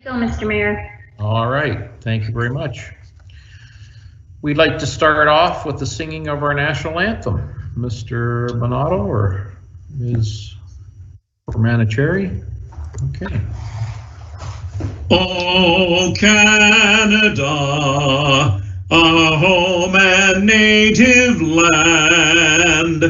So, Mr. Mayor. All right, thank you very much. We'd like to start off with the singing of our national anthem. Mr. Bonato or Ms. Manicherry? Okay. Oh, Canada, our home and native land,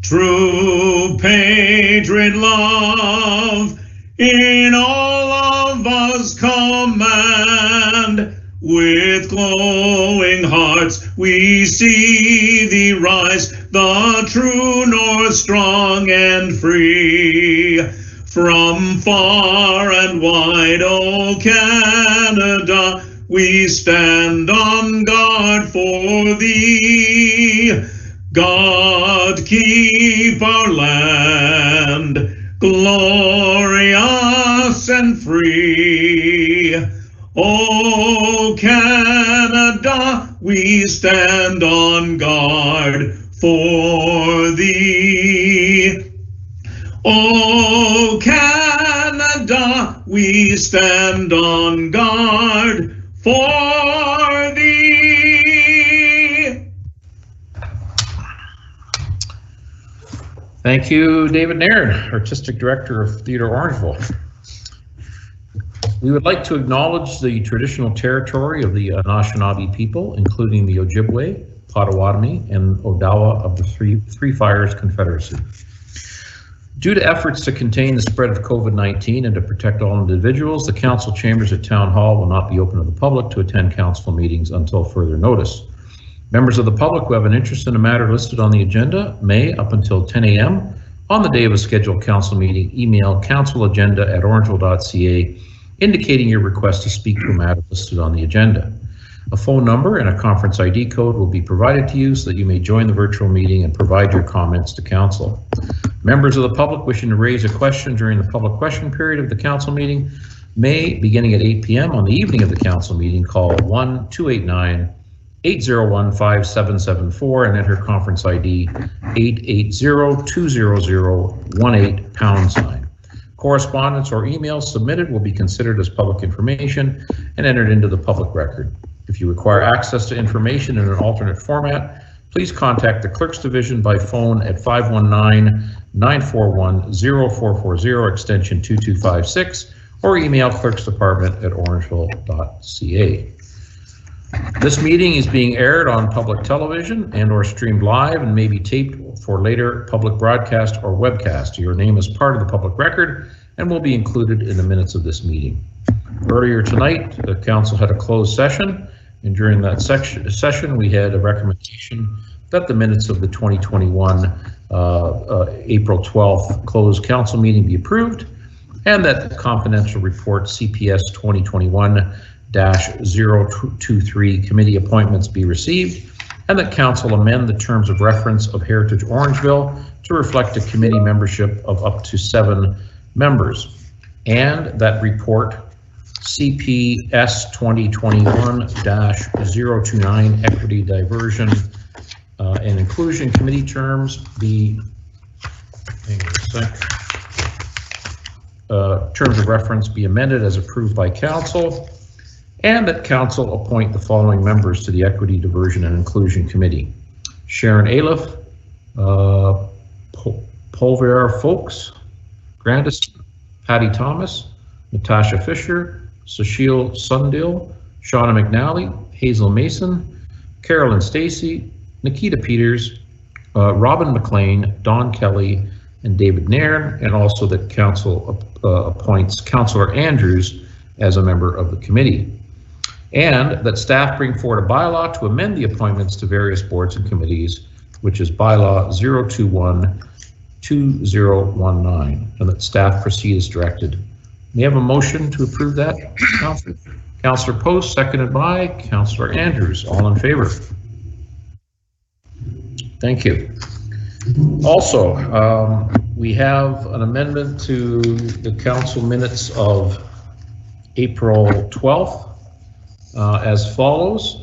true patriot love in all of us command. With glowing hearts we see thee rise, the true north, strong and free. From far and wide, oh Canada, we stand on guard for thee. God keep our land glorious and free. Oh Canada, we stand on guard for thee. Oh Canada, we stand on guard for thee. Thank you, David Nairn, Artistic Director of Theatre Orangeville. We would like to acknowledge the traditional territory of the Anishinaabe people, including the Ojibwe, Potawatomi, and Odawa of the Three Fires Confederacy. Due to efforts to contain the spread of COVID-19 and to protect all individuals, the council chambers at Town Hall will not be open to the public to attend council meetings until further notice. Members of the public who have an interest in a matter listed on the agenda may, up until 10 a.m. on the day of a scheduled council meeting, email councilagenda@orangeville.ca indicating your request to speak to a matter listed on the agenda. A phone number and a conference ID code will be provided to you so that you may join the virtual meeting and provide your comments to council. Members of the public wishing to raise a question during the public question period of the council meeting may, beginning at 8 p.m. on the evening of the council meeting, call 1-289-801-5774 and enter conference ID 880-200-18#. Correspondence or emails submitted will be considered as public information and entered into the public record. If you require access to information in an alternate format, please contact the Clerk's Division by phone at 519-941-0440 extension 2256 or email clerksdepartment@orangeville.ca. This meeting is being aired on public television and or streamed live and may be taped for later public broadcast or webcast. Your name is part of the public record and will be included in the minutes of this meeting. Earlier tonight, the council had a closed session, and during that session we had a recommendation that the minutes of the 2021 April 12th closed council meeting be approved, and that the confidential report CPS 2021-023 committee appointments be received, and that council amend the terms of reference of Heritage Orangeville to reflect a committee membership of up to 7 members, and that report CPS 2021-029 equity diversion and inclusion committee terms be, terms of reference be amended as approved by council, and that council appoint the following members to the Equity, Diversion and Inclusion Committee: Sharon Aliff, Polver Folks, Grandis, Patty Thomas, Natasha Fisher, Sushil Sundil, Shauna McNally, Hazel Mason, Carolyn Stacy, Nikita Peters, Robin Mclean, Don Kelly, and David Nairn, and also that council appoints Councillor Andrews as a member of the committee. And that staff bring forward a bylaw to amend the appointments to various boards and committees, which is bylaw 021-2019, and that staff proceed as directed. May I have a motion to approve that, Councillor? Councillor Post, seconded by Councillor Andrews. All in favor? Thank you. Also, we have an amendment to the council minutes of April 12th as follows.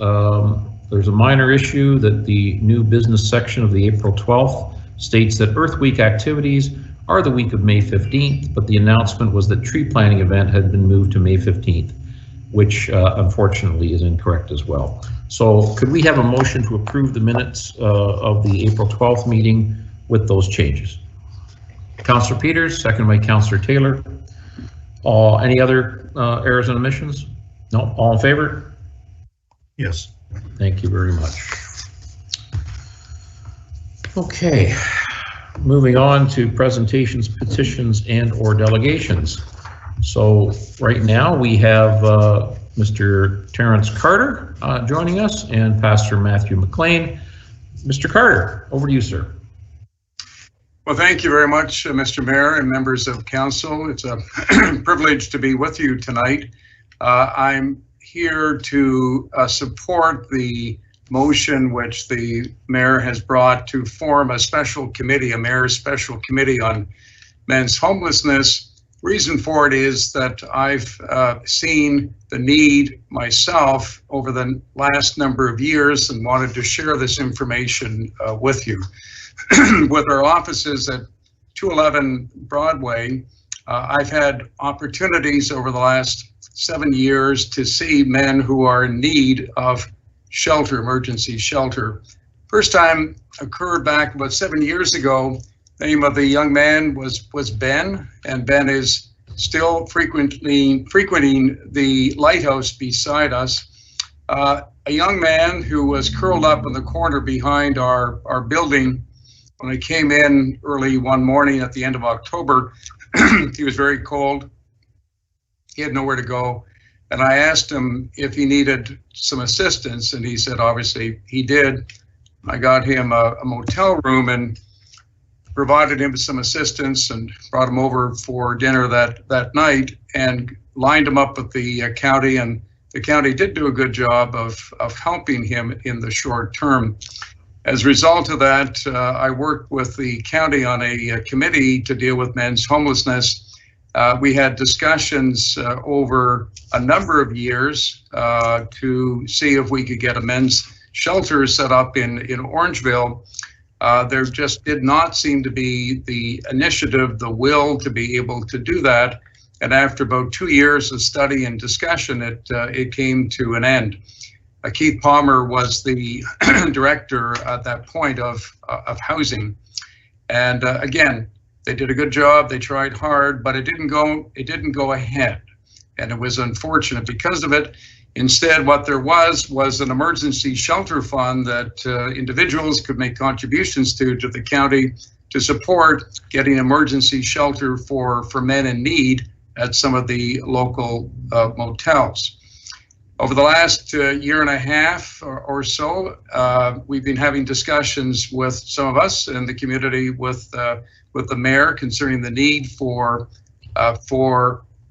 There's a minor issue that the new business section of the April 12th states that Earth Week activities are the week of May 15th, but the announcement was that tree planting event had been moved to May 15th, which unfortunately is incorrect as well. So could we have a motion to approve the minutes of the April 12th meeting with those changes? Councillor Peters, second by Councillor Taylor. Any other errors and omissions? No, all in favor? Yes. Thank you very much. Okay, moving on to presentations, petitions, and/or delegations. So right now we have Mr. Terrence Carter joining us and Pastor Matthew Mclean. Mr. Carter, over to you, sir. Well, thank you very much, Mr. Mayor and members of council. It's a privilege to be with you tonight. I'm here to support the motion which the mayor has brought to form a special committee, a mayor's special committee on men's homelessness. Reason for it is that I've seen the need myself over the last number of years and wanted to share this information with you. With our offices at 211 Broadway, I've had opportunities over the last 7 years to see men who are in need of shelter, emergency shelter. First time occurred back about 7 years ago. The name of the young man was Ben, and Ben is still frequenting the lighthouse beside us. A young man who was curled up in the corner behind our building. When I came in early one morning at the end of October, he was very cold. He had nowhere to go. And I asked him if he needed some assistance, and he said obviously he did. I got him a motel room and provided him with some assistance and brought him over for dinner that night and lined him up with the county, and the county did do a good job of helping him in the short term. As a result of that, I worked with the county on a committee to deal with men's homelessness. We had discussions over a number of years to see if we could get a men's shelter set up in Orangeville. There just did not seem to be the initiative, the will to be able to do that. And after about 2 years of study and discussion, it came to an end. Keith Palmer was the director at that point of housing. And again, they did a good job. They tried hard, but it didn't go ahead. And it was unfortunate because of it. Instead, what there was an emergency shelter fund that individuals could make contributions to the county to support getting emergency shelter for men in need at some of the local motels. Over the last year and a half or so, we've been having discussions with some of us in the community with the mayor concerning the need for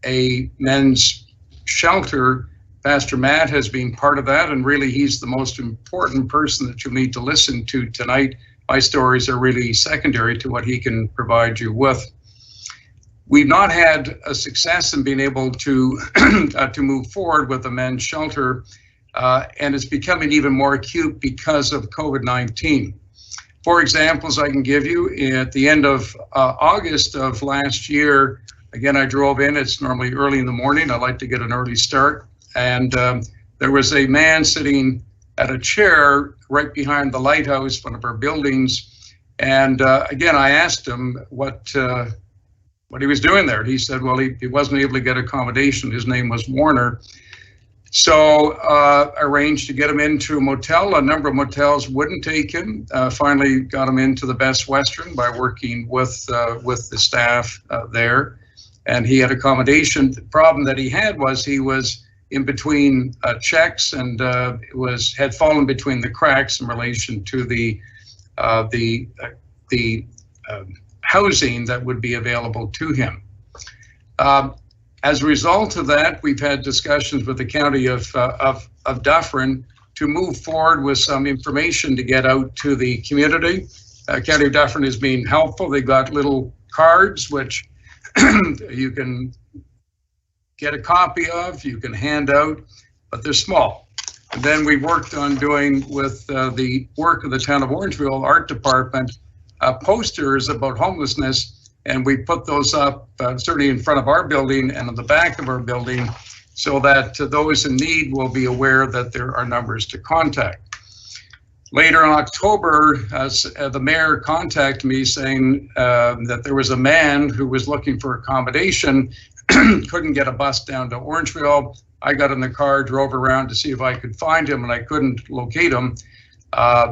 a men's shelter. Pastor Matt has been part of that, and really he's the most important person that you'll need to listen to tonight. My stories are really secondary to what he can provide you with. We've not had a success in being able to to move forward with the men's shelter, and it's becoming even more acute because of COVID-19. For examples I can give you, at the end of August of last year, again, I drove in. It's normally early in the morning. I like to get an early start. And there was a man sitting at a chair right behind the lighthouse, one of our buildings. And again, I asked him what he was doing there. He said, well, he wasn't able to get accommodation. His name was Warner. So arranged to get him into a motel. A number of motels wouldn't take him. Finally got him into the Best Western by working with the staff there. And he had accommodation. The problem that he had was he was in between checks and had fallen between the cracks in relation to the housing that would be available to him. As a result of that, we've had discussions with the county of Dufferin to move forward with some information to get out to the community. County of Dufferin has been helpful. They've got little cards which you can get a copy of, you can hand out, but they're small. And then we worked on doing with the work of the town of Orangeville Art Department posters about homelessness And we put those up certainly in front of our building and on the back of our building so that those in need will be aware that there are numbers to contact. Later in October, the mayor contacted me saying that there was a man who was looking for accommodation, couldn't get a bus down to Orangeville. I got in the car, drove around to see if I could find him, and I couldn't locate him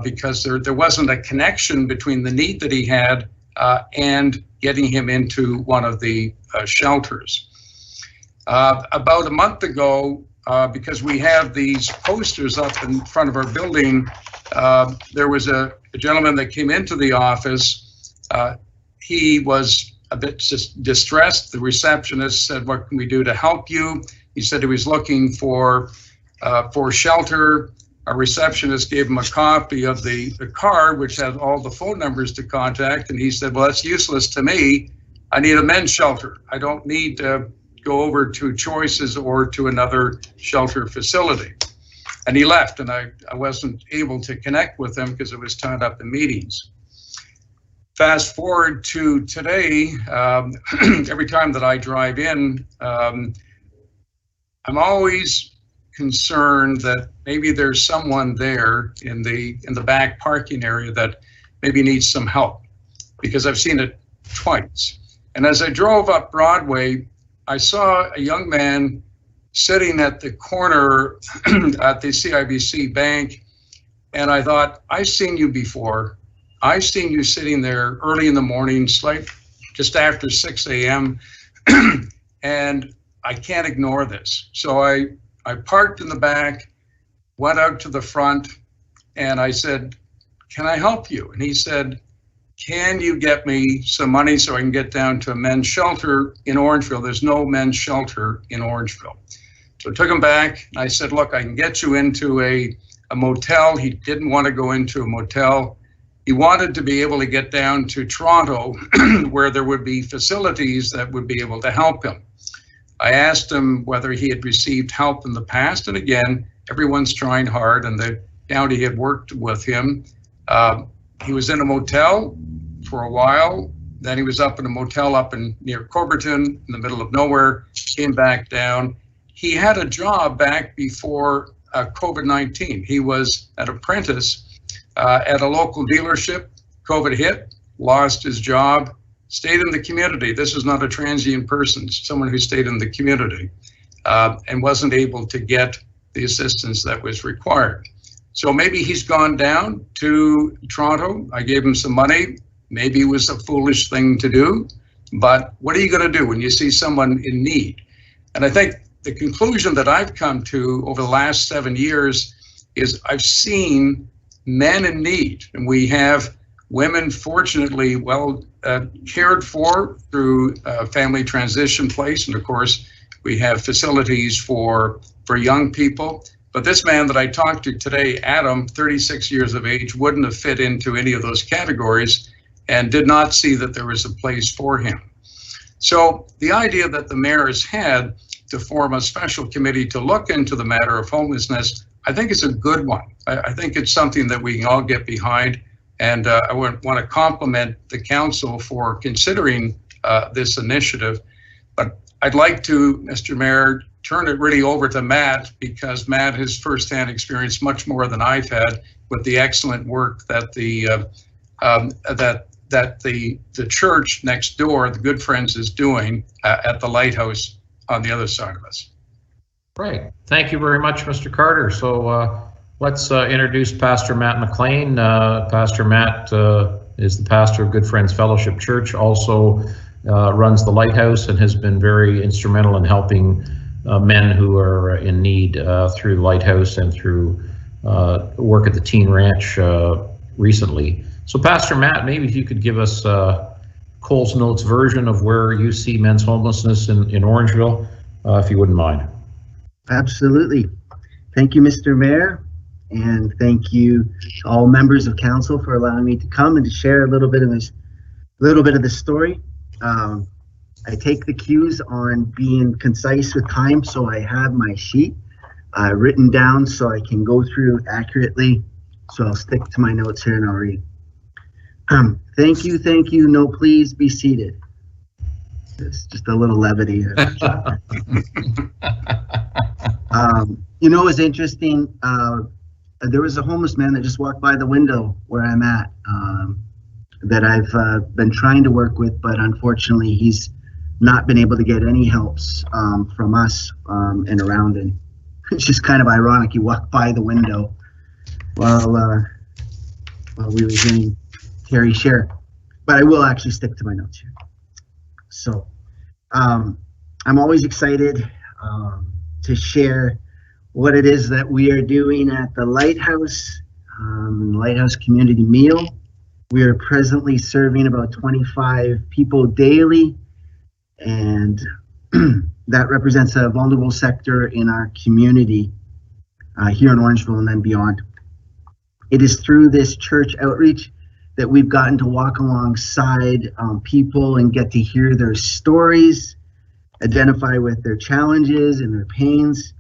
because there wasn't a connection between the need that he had and getting him into one of the shelters. About a month ago, because we have these posters up in front of our building, there was a gentleman that came into the office. He was a bit distressed. The receptionist said, "What can we do to help you?" He said he was looking for shelter. Our receptionist gave him a copy of the card, which had all the phone numbers to contact, and he said, "Well, that's useless to me. I need a men's shelter. I don't need to go over to Choices or to another shelter facility." And he left, and I wasn't able to connect with him because it was tied up in meetings. Fast forward to today, every time that I drive in, I'm always concerned that maybe there's someone there in the back parking area that maybe needs some help, because I've seen it twice. And as I drove up Broadway, I saw a young man sitting at the corner at the CIBC Bank, and I thought, I've seen you before. I've seen you sitting there early in the morning, just after 6 a.m., and I can't ignore this. So I parked in the back, went out to the front, and I said, "Can I help you?" And he said, "Can you get me some money so I can get down to a men's shelter in Orangeville? There's no men's shelter in Orangeville." So I took him back, and I said, "Look, I can get you into a motel." He didn't want to go into a motel. He wanted to be able to get down to Toronto where there would be facilities that would be able to help him. I asked him whether he had received help in the past, and again, everyone's trying hard, and the county had worked with him. He was in a motel for a while, then he was up in a motel up near Coberton in the middle of nowhere, came back down. He had a job back before COVID-19. He was an apprentice at a local dealership. COVID hit, lost his job, stayed in the community. This is not a transient person, someone who stayed in the community and wasn't able to get the assistance that was required. So maybe he's gone down to Toronto. I gave him some money. Maybe it was a foolish thing to do, but what are you going to do when you see someone in need? And I think the conclusion that I've come to over the last 7 years is I've seen men in need, and we have women fortunately well cared for through family transition place, and of course we have facilities for young people. But this man that I talked to today, Adam, 36 years of age, wouldn't have fit into any of those categories and did not see that there was a place for him. So the idea that the mayor has had to form a special committee to look into the matter of homelessness, I think it's a good one. I think it's something that we can all get behind, and I want to compliment the council for considering this initiative. But I'd like to, Mr. Mayor, turn it really over to Matt, because Matt has firsthand experience much more than I've had with the excellent work that the church next door, the Good Friends, is doing at the lighthouse on the other side of us. Right. Thank you very much, Mr. Carter. So let's introduce Pastor Matt Mclean. Pastor Matt is the pastor of Good Friends Fellowship Church, also runs the lighthouse and has been very instrumental in helping men who are in need through the lighthouse and through work at the Teen Ranch recently. So Pastor Matt, maybe if you could give us Coles Notes version of where you see men's homelessness in Orangeville, if you wouldn't mind. Absolutely. Thank you, Mr. Mayor, and thank you to all members of council for allowing me to come and to share a little bit of this story. I take the cues on being concise with time, so I have my sheet written down so I can go through accurately. So I'll stick to my notes here and I'll read. Thank you, no, please be seated. It's just a little levity. You know, it's interesting. There was a homeless man that just walked by the window where I'm at that I've been trying to work with, but unfortunately he's not been able to get any helps from us and around. And it's just kind of ironic. He walked by the window while we were hearing Terry share. But I will actually stick to my notes here. So I'm always excited to share what it is that we are doing at the Lighthouse, Lighthouse Community Meal. We are presently serving about 25 people daily, and that represents a vulnerable sector in our community here in Orangeville and then beyond. It is through this church outreach that we've gotten to walk alongside people and get to hear their stories, identify with their challenges and their pains,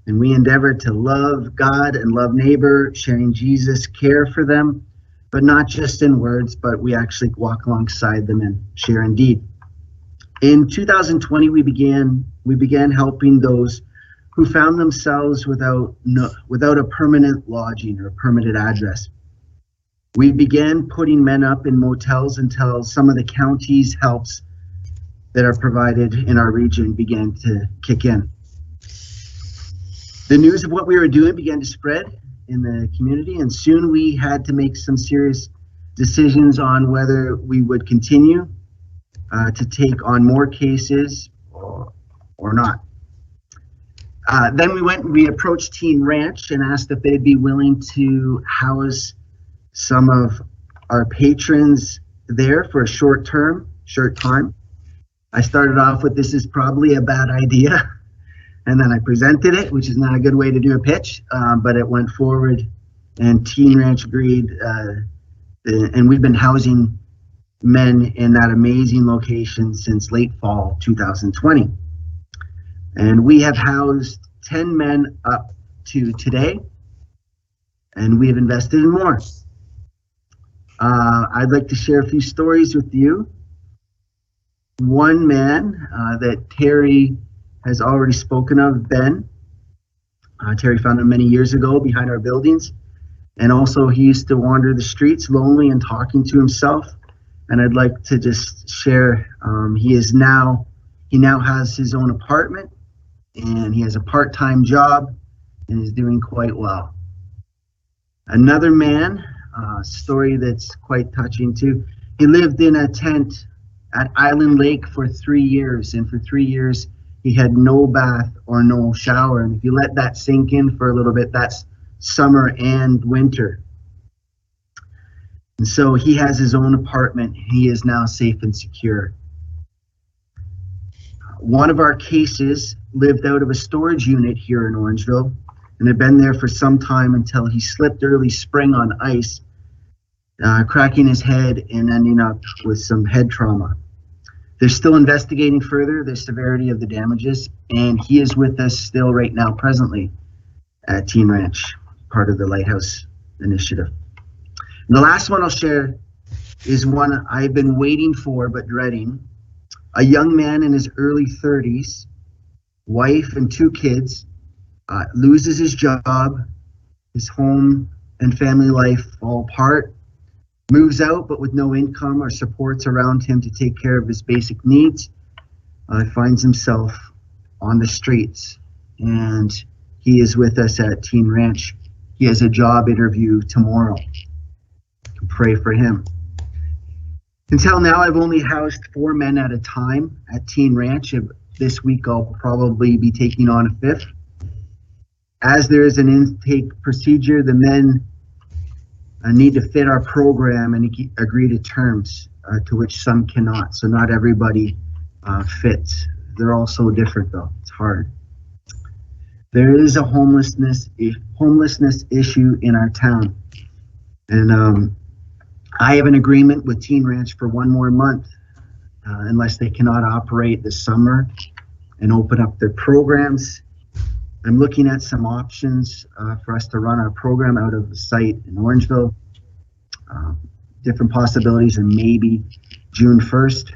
and we endeavor to love God and love neighbor, sharing Jesus, care for them, but not just in words, but we actually walk alongside them and share in deed. In 2020, we began helping those who found themselves without a permanent lodging or a permanent address. We began putting men up in motels until some of the county's helps that are provided in our region began to kick in. The news of what we were doing began to spread in the community, and soon we had to make some serious decisions on whether we would continue to take on more cases or not. Then we approached Teen Ranch and asked if they'd be willing to house some of our patrons there for a short time. I started off with, this is probably a bad idea. And then I presented it, which is not a good way to do a pitch, but it went forward and Teen Ranch agreed. And we've been housing men in that amazing location since late fall 2020. And we have housed 10 men up to today, and we have invested in more. I'd like to share a few stories with you. One man that Terry has already spoken of, Ben. Terry found him many years ago behind our buildings. And also he used to wander the streets lonely and talking to himself. And I'd like to just share, he now has his own apartment and he has a part-time job and is doing quite well. Another man, story that's quite touching too. He lived in a tent at Island Lake for 3 years, and for 3 years he had no bath or no shower. And if you let that sink in for a little bit, that's summer and winter. And so he has his own apartment. He is now safe and secure. One of our cases lived out of a storage unit here in Orangeville and had been there for some time until he slipped early spring on ice, cracking his head and ending up with some head trauma. They're still investigating further the severity of the damages, and he is with us still right now presently at Teen Ranch, part of the Lighthouse Initiative. And the last one I'll share is one I've been waiting for but dreading. A young man in his early 30s, wife and 2 kids, loses his job, his home and family life fall apart, moves out but with no income or supports around him to take care of his basic needs, finds himself on the streets. And he is with us at Teen Ranch. He has a job interview tomorrow. Pray for him. Until now, I've only housed 4 men at a time at Teen Ranch. This week, I'll probably be taking on a 5th. As there is an intake procedure, the men need to fit our program and agree to terms to which some cannot. So not everybody fits. They're all so different, though. It's hard. There is a homelessness issue in our town, and I have an agreement with Teen Ranch for 1 more month, unless they cannot operate this summer and open up their programs. I'm looking at some options for us to run our program out of the site in Orangeville. Different possibilities, and maybe June 1st.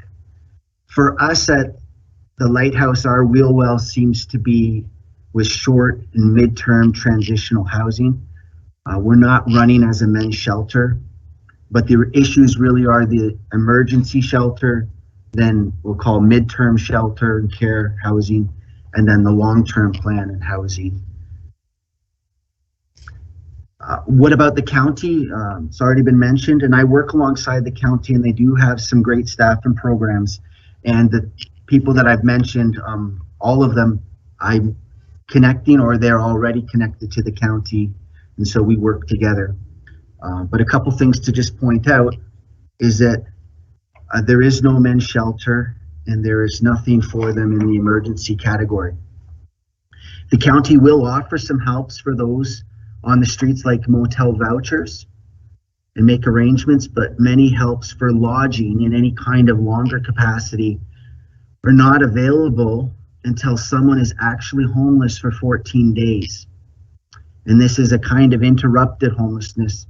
For us at the Lighthouse, our wheel well seems to be with short and mid-term transitional housing. We're not running as a men's shelter, but the issues really are the emergency shelter, then we'll call mid-term shelter and care housing, and then the long-term plan and housing. What about the county? It's already been mentioned, and I work alongside the county, and they do have some great staff and programs. And the people that I've mentioned, all of them, I'm connecting or they're already connected to the county, and so we work together. But a couple things to just point out is that there is no men's shelter, and there is nothing for them in the emergency category. The county will offer some helps for those on the streets, like motel vouchers, and make arrangements, but many helps for lodging in any kind of longer capacity are not available until someone is actually homeless for 14 days. And this is a kind of interrupted homelessness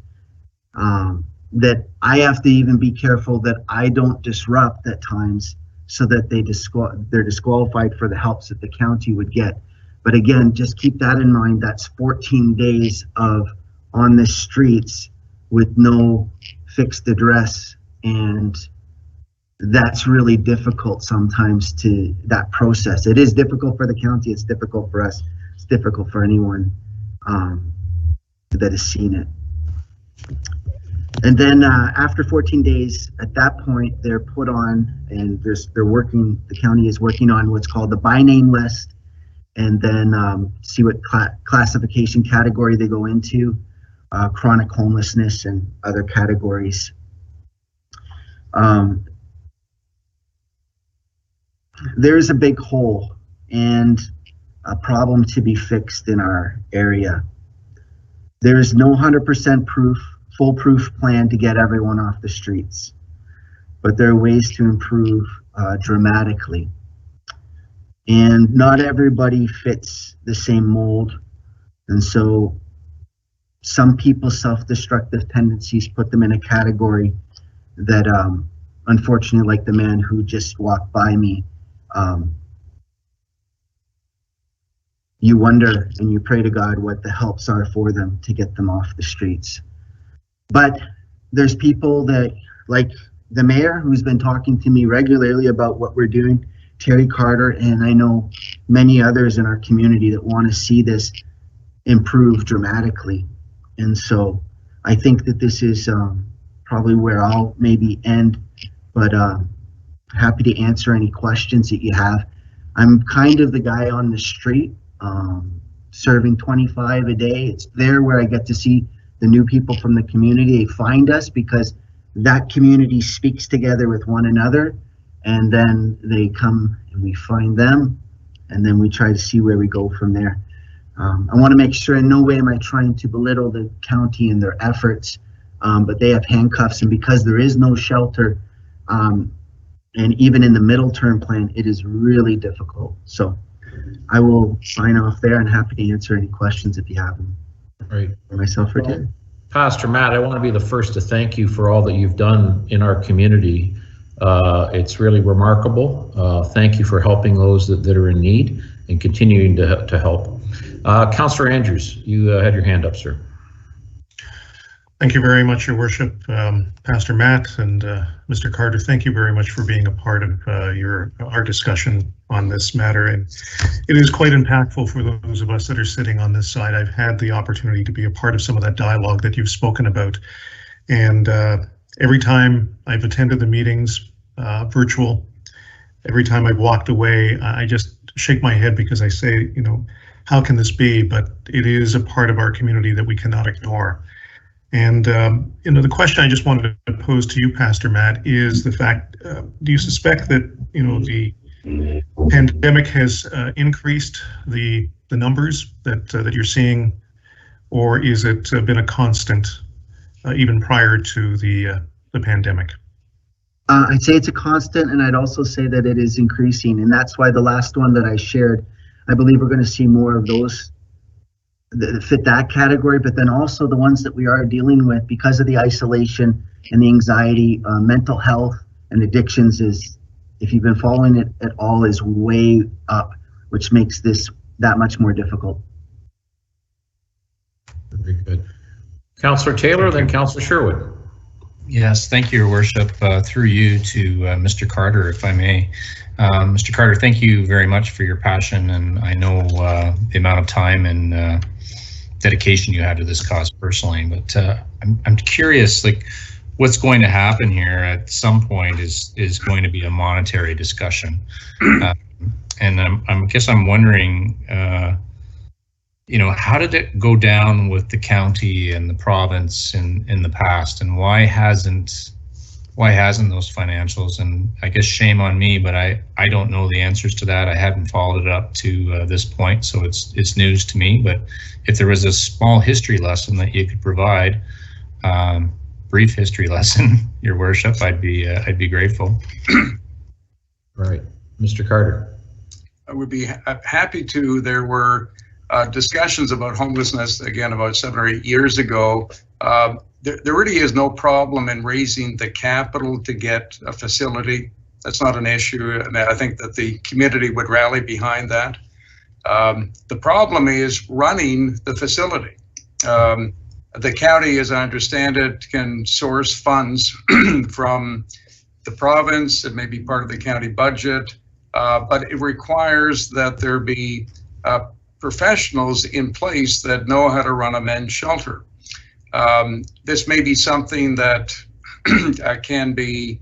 that I have to even be careful that I don't disrupt at times, so that they're disqualified for the helps that the county would get. But again, just keep that in mind. That's 14 days of on the streets with no fixed address, and that's really difficult sometimes to that process. It is difficult for the county, it's difficult for us, it's difficult for anyone that has seen it. And then after 14 days, at that point, they're put on, and the county is working on what's called the by name list, and then see what classification category they go into, chronic homelessness and other categories. There is a big hole and a problem to be fixed in our area. There is no 100% foolproof plan to get everyone off the streets, but there are ways to improve dramatically. And not everybody fits the same mold, and so some people's self-destructive tendencies put them in a category that unfortunately, like the man who just walked by me, you wonder and you pray to God what the helps are for them to get them off the streets. But there's people that, like the mayor, who's been talking to me regularly about what we're doing, Terry Carter, and I know many others in our community that want to see this improve dramatically. And so I think that this is probably where I'll maybe end, but happy to answer any questions that you have. I'm kind of the guy on the street, serving 25 a day. It's there where I get to see the new people from the community. They find us because that community speaks together with one another, and then they come and we find them, and then we try to see where we go from there. I want to make sure in no way am I trying to belittle the county and their efforts, but they have handcuffs, and because there is no shelter, and even in the middle term plan, it is really difficult. So I will sign off there and happy to answer any questions if you have them. Right. For myself or Ted. Pastor Matt, I want to be the first to thank you for all that you've done in our community. It's really remarkable. Thank you for helping those that are in need and continuing to help. Councillor Andrews, you had your hand up, sir. Thank you very much, Your Worship. Pastor Matt and Mr. Carter, thank you very much for being a part of our discussion on this matter. And it is quite impactful for those of us that are sitting on this side. I've had the opportunity to be a part of some of that dialogue that you've spoken about. And every time I've attended the meetings, virtual, every time I've walked away, I just shake my head because I say, you know, how can this be? But it is a part of our community that we cannot ignore. And, you know, the question I just wanted to pose to you, Pastor Matt, is the fact, do you suspect that, you know, the pandemic has increased the numbers that you're seeing, or is it been a constant even prior to the pandemic? I'd say it's a constant, and I'd also say that it is increasing, and that's why the last one that I shared, I believe we're going to see more of those that fit that category, but then also the ones that we are dealing with because of the isolation and the anxiety. Mental health and addictions is if you've been following it at all, is way up, which makes this that much more difficult. Very good. Councillor Taylor, then Councillor Sherwood. Yes, thank you, Your Worship. Through you to Mr. Carter, if I may. Mr. Carter, thank you very much for your passion, and I know the amount of time and dedication you had to this cause personally, but I'm curious, like, what's going to happen here at some point is going to be a monetary discussion. And I guess I'm wondering, you know, how did it go down with the county and the province in the past, and why hasn't those financials? And I guess shame on me, but I don't know the answers to that. I haven't followed it up to this point, so it's news to me. But if there was a small history lesson that you could provide, brief history lesson, Your Worship, I'd be grateful. Right, Mr. Carter. I would be happy to. There were discussions about homelessness, again, about 7 or 8 years ago. There really is no problem in raising the capital to get a facility. That's not an issue, and I think that the community would rally behind that. The problem is running the facility. The county, as I understand it, can source funds from the province. It may be part of the county budget, but it requires that there be professionals in place that know how to run a men's shelter. This may be something that can be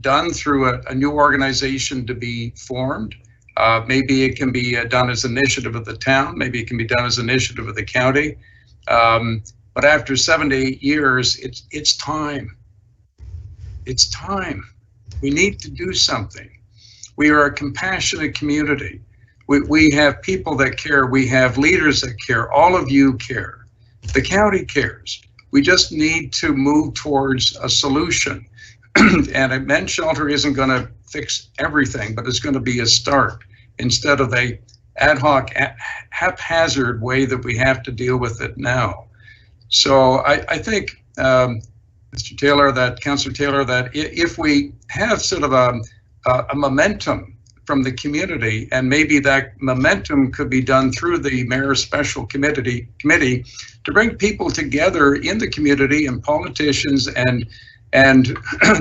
done through a new organization to be formed. Maybe it can be done as an initiative of the town. Maybe it can be done as an initiative of the county. But after 7 to 8 years, it's time. It's time. We need to do something. We are a compassionate community. We have people that care. We have leaders that care. All of you care. The county cares. We just need to move towards a solution. And a men's shelter isn't going to fix everything, but it's going to be a start instead of the ad hoc, haphazard way that we have to deal with it now. So I think, Mr. Taylor, Councillor Taylor, that if we have sort of a momentum from the community, and maybe that momentum could be done through the Mayor's Special Committee to bring people together in the community, and politicians and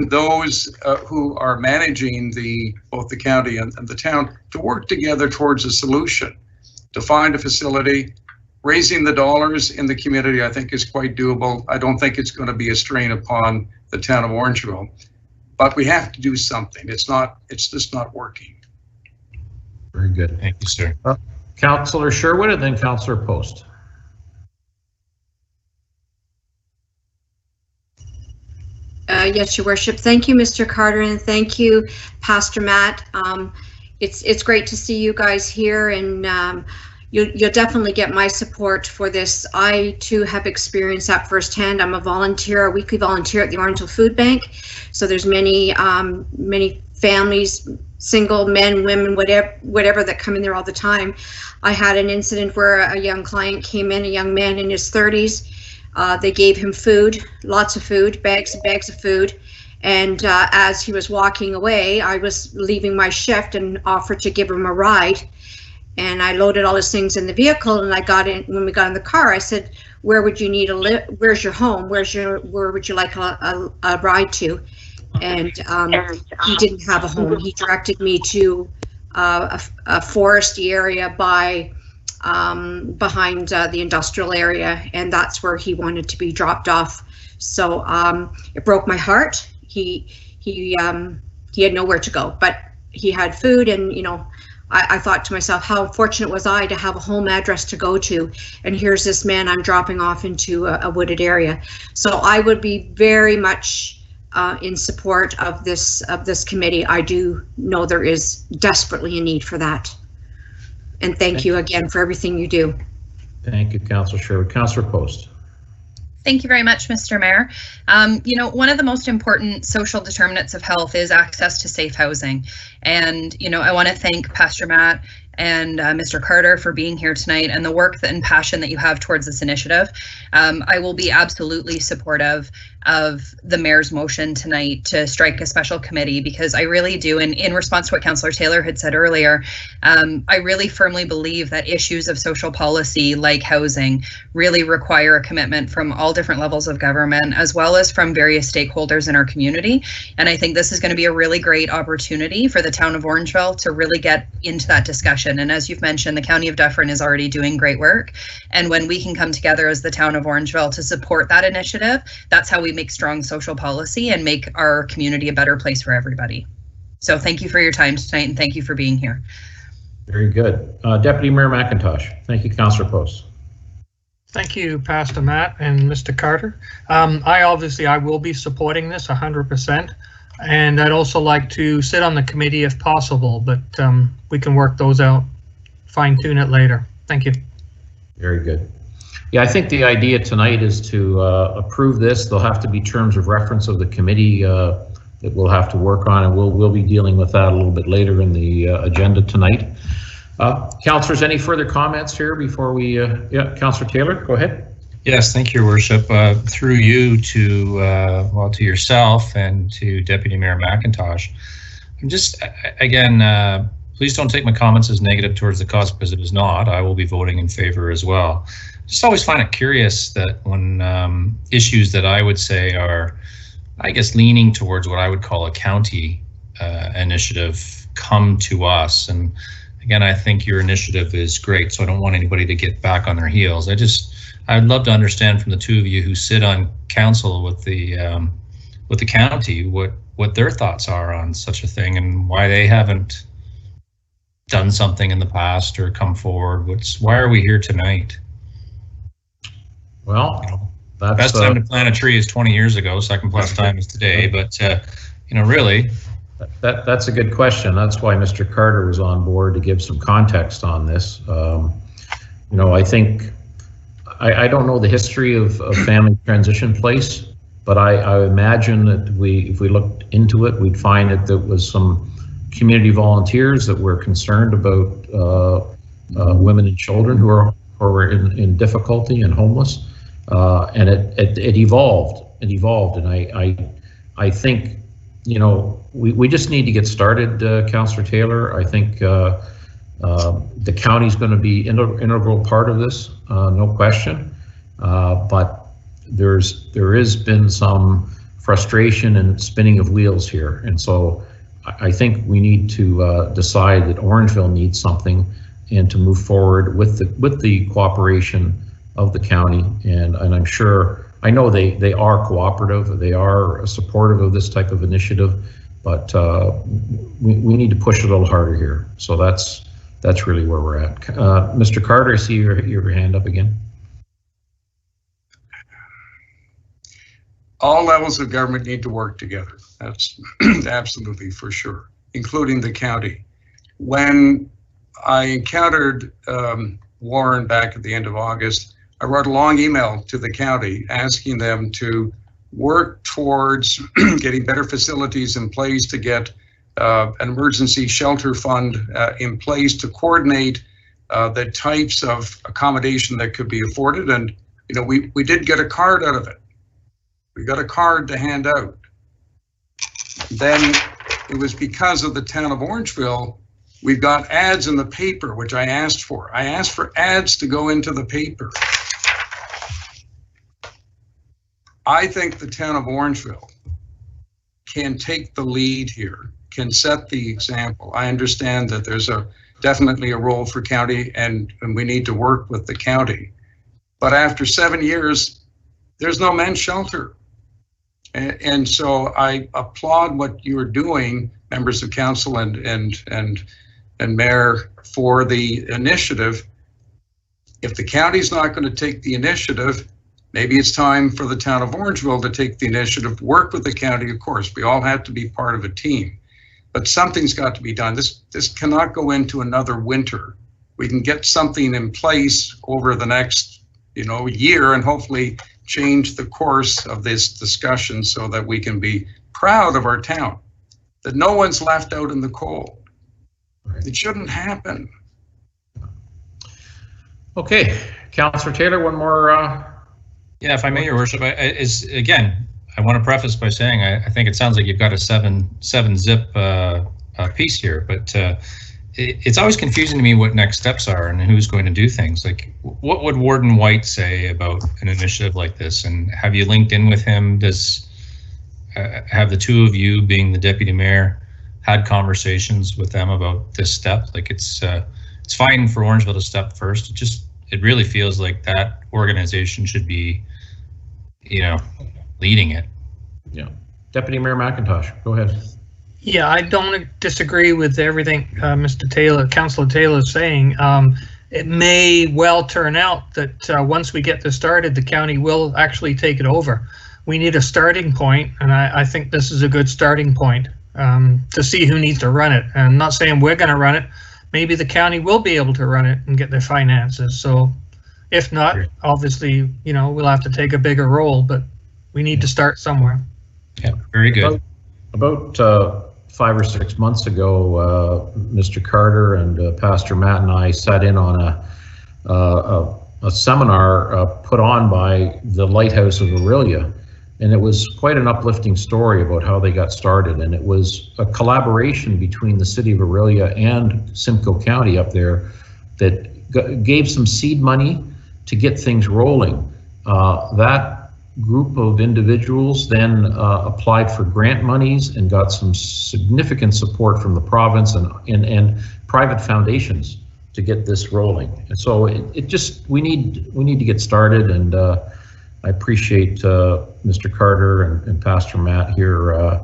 those who are managing both the county and the town, to work together towards a solution, to find a facility. Raising the dollars in the community, I think, is quite doable. I don't think it's going to be a strain upon the town of Orangeville, but we have to do something. It's just not working. Very good. Thank you, sir. Councillor Sherwood, and then Councillor Post. Yes, Your Worship. Thank you, Mr. Carter, and thank you, Pastor Matt. It's great to see you guys here, and you'll definitely get my support for this. I too have experienced that firsthand. I'm a weekly volunteer at the Orangeville Food Bank. So there's many families, single men, women, whatever, that come in there all the time. I had an incident where a young client came in, a young man in his 30s. They gave him food, lots of food, bags and bags of food. And as he was walking away, I was leaving my shift and offered to give him a ride. And I loaded all his things in the vehicle, and when we got in the car, I said, where would you need where's your home? Where would you like a ride to? And he didn't have a home. He directed me to a foresty area behind the industrial area, and that's where he wanted to be dropped off. So it broke my heart. He had nowhere to go, but he had food, and I thought to myself, how fortunate was I to have a home address to go to, and here's this man I'm dropping off into a wooded area. So I would be very much in support of this committee. I do know there is desperately a need for that. And thank you again for everything you do. Thank you, Councillor Sherwood. Councillor Post. Thank you very much, Mr. Mayor. One of the most important social determinants of health is access to safe housing. And, I want to thank Pastor Matt and Mr. Carter for being here tonight, and the work and passion that you have towards this initiative. I will be absolutely supportive of the mayor's motion tonight to strike a special committee, because I really do, and in response to what Councillor Taylor had said earlier, I really firmly believe that issues of social policy like housing really require a commitment from all different levels of government, as well as from various stakeholders in our community. And I think this is going to be a really great opportunity for the town of Orangeville to really get into that discussion. And as you've mentioned, the County of Dufferin is already doing great work. And when we can come together as the town of Orangeville to support that initiative, that's how we make strong social policy and make our community a better place for everybody. So thank you for your time tonight, and thank you for being here. Very good. Deputy Mayor McIntosh. Thank you, Councillor Post. Thank you, Pastor Matt and Mr. Carter. I will be supporting this 100%, and I'd also like to sit on the committee if possible, but we can work those out, fine tune it later. Thank you. Very good. Yeah, I think the idea tonight is to approve this. There'll have to be terms of reference of the committee that we'll have to work on, and we'll be dealing with that a little bit later in the agenda tonight. Councillors, any further comments here before we, yeah, Councillor Taylor, go ahead. Yes, thank you, Your Worship. Through you to, well, to yourself and to Deputy Mayor McIntosh. I'm just, again, please don't take my comments as negative towards the cause, because it is not. I will be voting in favor as well. Just always find it curious that when issues that I would say are, I guess, leaning towards what I would call a county initiative come to us. And again, I think your initiative is great, so I don't want anybody to get back on their heels. I'd love to understand from the two of you who sit on council with the county what their thoughts are on such a thing and why they haven't done something in the past or come forward. Why are we here tonight? Well, that's best time to plant a tree is 20 years ago. Second best time is today. But you know, really, that's a good question. That's why Mr. Carter was on board to give some context on this. You know, I think I don't know the history of family transition place, but I imagine that if we looked into it, we'd find that there was some community volunteers that were concerned about women and children who were in difficulty and homeless. And it evolved. It evolved, and I think, you know, we just need to get started, Councillor Taylor. I think the county's going to be integral part of this, no question. But there has been some frustration and spinning of wheels here, and so I think we need to decide that Orangeville needs something, and to move forward with the cooperation of the county, and I'm sure, I know they are cooperative, they are supportive of this type of initiative, but we need to push a little harder here. So that's really where we're at. Mr. Carter, I see your hand up again. All levels of government need to work together. That's absolutely for sure, including the county. When I encountered Warren back at the end of August, I wrote a long email to the county asking them to work towards getting better facilities in place, to get an emergency shelter fund in place, to coordinate the types of accommodation that could be afforded. And, you know, we did get a card out of it. We got a card to hand out. Then it was because of the town of Orangeville, we've got ads in the paper, which I asked for. I asked for ads to go into the paper. I think the town of Orangeville can take the lead here, can set the example. I understand that there's definitely a role for county, and we need to work with the county. But after 7 years, there's no men's shelter. And so I applaud what you're doing, members of council and mayor, for the initiative. If the county's not going to take the initiative, maybe it's time for the town of Orangeville to take the initiative, work with the county. Of course, we all have to be part of a team, but something's got to be done. This cannot go into another winter. We can get something in place over the next, you know, year, and hopefully change the course of this discussion so that we can be proud of our town, that no one's left out in the cold. It shouldn't happen. Okay, Councillor Taylor, one more. Yeah, if I may, Your Worship, I want to preface by saying I think it sounds like you've got a seven zip piece here, but it's always confusing to me what next steps are and who's going to do things. Like, what would Warden White say about an initiative like this? And have you linked in with him? Does have the two of you, being the deputy mayor, had conversations with them about this step? Like, it's fine for Orangeville to step first. It really feels like that organization should be, leading it. Yeah. Deputy Mayor McIntosh, go ahead. Yeah, I don't disagree with everything Mr. Taylor, Councillor Taylor is saying. It may well turn out that once we get this started, the county will actually take it over. We need a starting point, and I think this is a good starting point to see who needs to run it. And I'm not saying we're going to run it. Maybe the county will be able to run it and get their finances. So if not, obviously, we'll have to take a bigger role, but we need to start somewhere. Yeah, very good. About 5 or 6 months ago, Mr. Carter and Pastor Matt and I sat in on a seminar put on by the Lighthouse of Aurelia, and it was quite an uplifting story about how they got started. And it was a collaboration between the city of Aurelia and Simcoe County up there that gave some seed money to get things rolling. That group of individuals then applied for grant monies and got some significant support from the province and private foundations to get this rolling. And so we need to get started, and I appreciate Mr. Carter and Pastor Matt here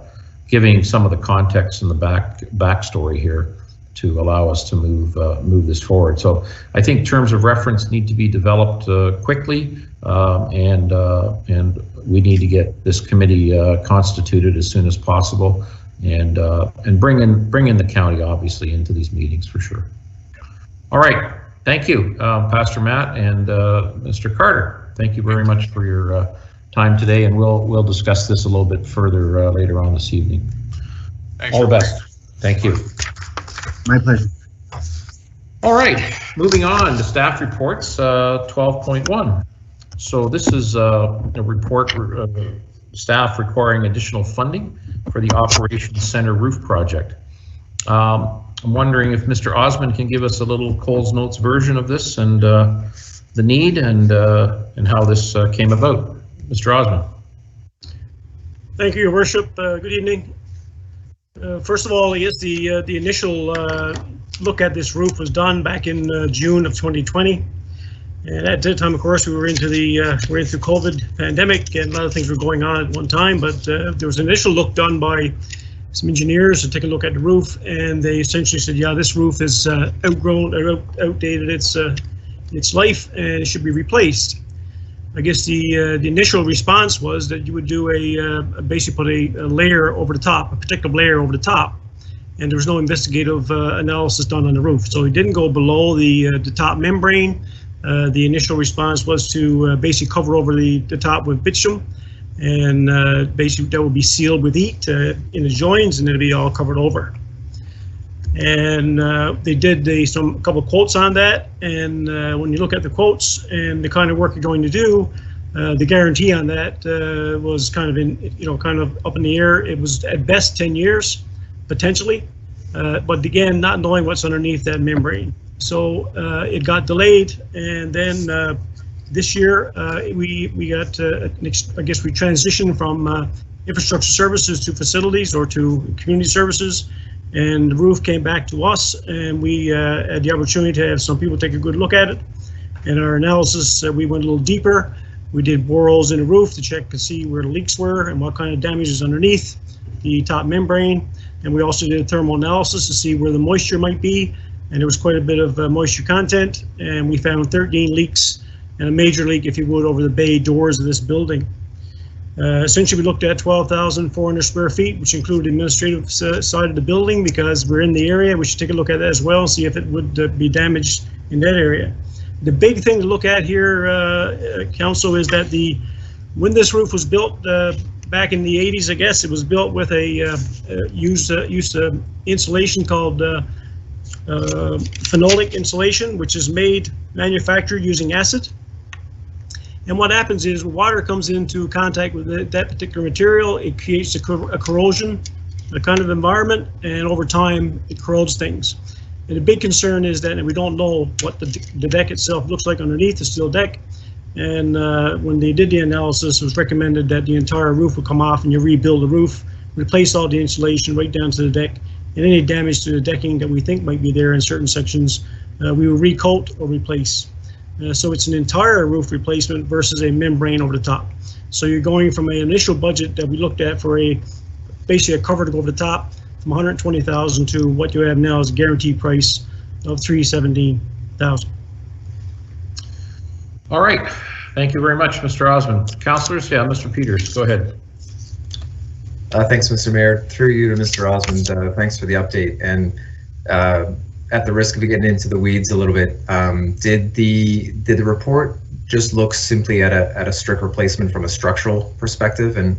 giving some of the context and the backstory here to allow us to move this forward. So I think terms of reference need to be developed quickly, and we need to get this committee constituted as soon as possible, and bring in the county obviously into these meetings for sure. All right, thank you, Pastor Matt and Mr. Carter. Thank you very much for your time today, and we'll discuss this a little bit further later on this evening. Thanks. All the best. Thank you. My pleasure. All right, moving on to staff reports, 12.1. So this is a report, staff requiring additional funding for the Operations Center roof project. I'm wondering if Mr. Osmond can give us a little Coles Notes version of this and the need and how this came about. Mr. Osmond. Thank you, Your Worship. Good evening. First of all, yes, the initial look at this roof was done back in June of 2020, and at that time, of course, we were into COVID pandemic, and a lot of things were going on at one time. But there was an initial look done by some engineers to take a look at the roof, and they essentially said, "Yeah, this roof is outgrown or outdated its life, and it should be replaced." I guess the initial response was that you would do basically put a layer over the top, a protective layer over the top, and there was no investigative analysis done on the roof. So it didn't go below the top membrane. The initial response was to basically cover over the top with bitumen, and basically that would be sealed with EAT in the joins, and it'll be all covered over. And they did a couple of quotes on that, and when you look at the quotes and the kind of work you're going to do, the guarantee on that was kind of up in the air. It was at best 10 years, potentially, but again, not knowing what's underneath that membrane. So it got delayed, and then this year we got, I guess we transitioned from infrastructure services to facilities or to community services. And the roof came back to us, and we had the opportunity to have some people take a good look at it. In our analysis, we went a little deeper. We did bore holes in the roof to check to see where the leaks were and what kind of damage is underneath the top membrane. And we also did a thermal analysis to see where the moisture might be. And there was quite a bit of moisture content. And we found 13 leaks and a major leak, if you would, over the bay doors of this building. Essentially, we looked at 12,400 square feet, which included the administrative side of the building, because we're in the area. We should take a look at that as well, see if it would be damaged in that area. The big thing to look at here, Council, is that when this roof was built back in the 80s, I guess, it was built with a used insulation called phenolic insulation, which is manufactured using acid. And what happens is water comes into contact with that particular material, it creates a corrosion, a kind of environment, and over time it corrodes things. And the big concern is that we don't know what the deck itself looks like underneath the steel deck. And when they did the analysis, it was recommended that the entire roof would come off and you rebuild the roof, replace all the insulation right down to the deck, and any damage to the decking that we think might be there in certain sections, we will recoat or replace. So it's an entire roof replacement versus a membrane over the top. So you're going from an initial budget that we looked at for basically a cover to go over the top from $120,000 to what you have now is a guaranteed price of $317,000. All right. Thank you very much, Mr. Osmond. Councillors, yeah, Mr. Peters, go ahead. Thanks, Mr. Mayor. Through you to Mr. Osmond, thanks for the update. And at the risk of getting into the weeds a little bit, did the report just look simply at a strip replacement from a structural perspective? And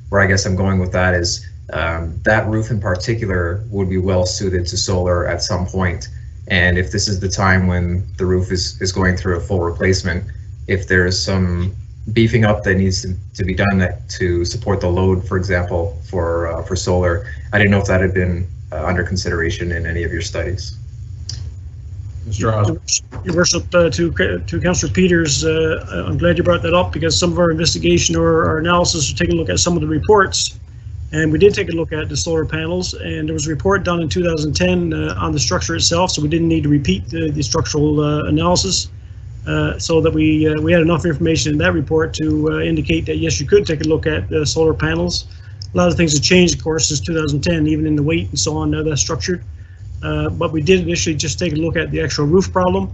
where I guess I'm going with that is that roof in particular would be well suited to solar at some point. And if this is the time when the roof is going through a full replacement, if there's some beefing up that needs to be done to support the load, for example, for solar, I didn't know if that had been under consideration in any of your studies. Mr. Osmond. Your Worship, to Councillor Peters, I'm glad you brought that up because some of our investigation or our analysis was taking a look at some of the reports, and we did take a look at the solar panels, and there was a report done in 2010 on the structure itself, so we didn't need to repeat the structural analysis. So that we had enough information in that report to indicate that yes, you could take a look at solar panels. A lot of things have changed, of course, since 2010, even in the weight and so on, that's structured. But we did initially just take a look at the actual roof problem.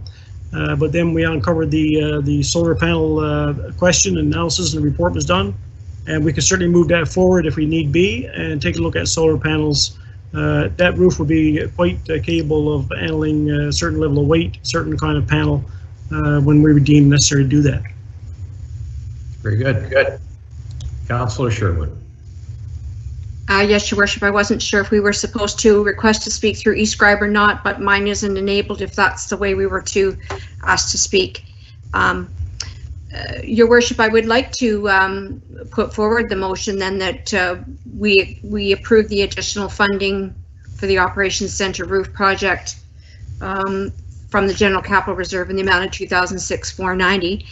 But then we uncovered the solar panel question analysis, and the report was done. And we can certainly move that forward if we need be and take a look at solar panels. That roof would be quite capable of handling a certain level of weight, certain kind of panel when we would deem necessary to do that. Very good. Good. Councillor Sherwood. Yes, Your Worship, I wasn't sure if we were supposed to request to speak through eScribe or not, but mine isn't enabled if that's the way we were to ask to speak. Your Worship, I would like to put forward the motion then that we approve the additional funding for the Operations Center roof project from the General Capital Reserve in the amount of $2,690.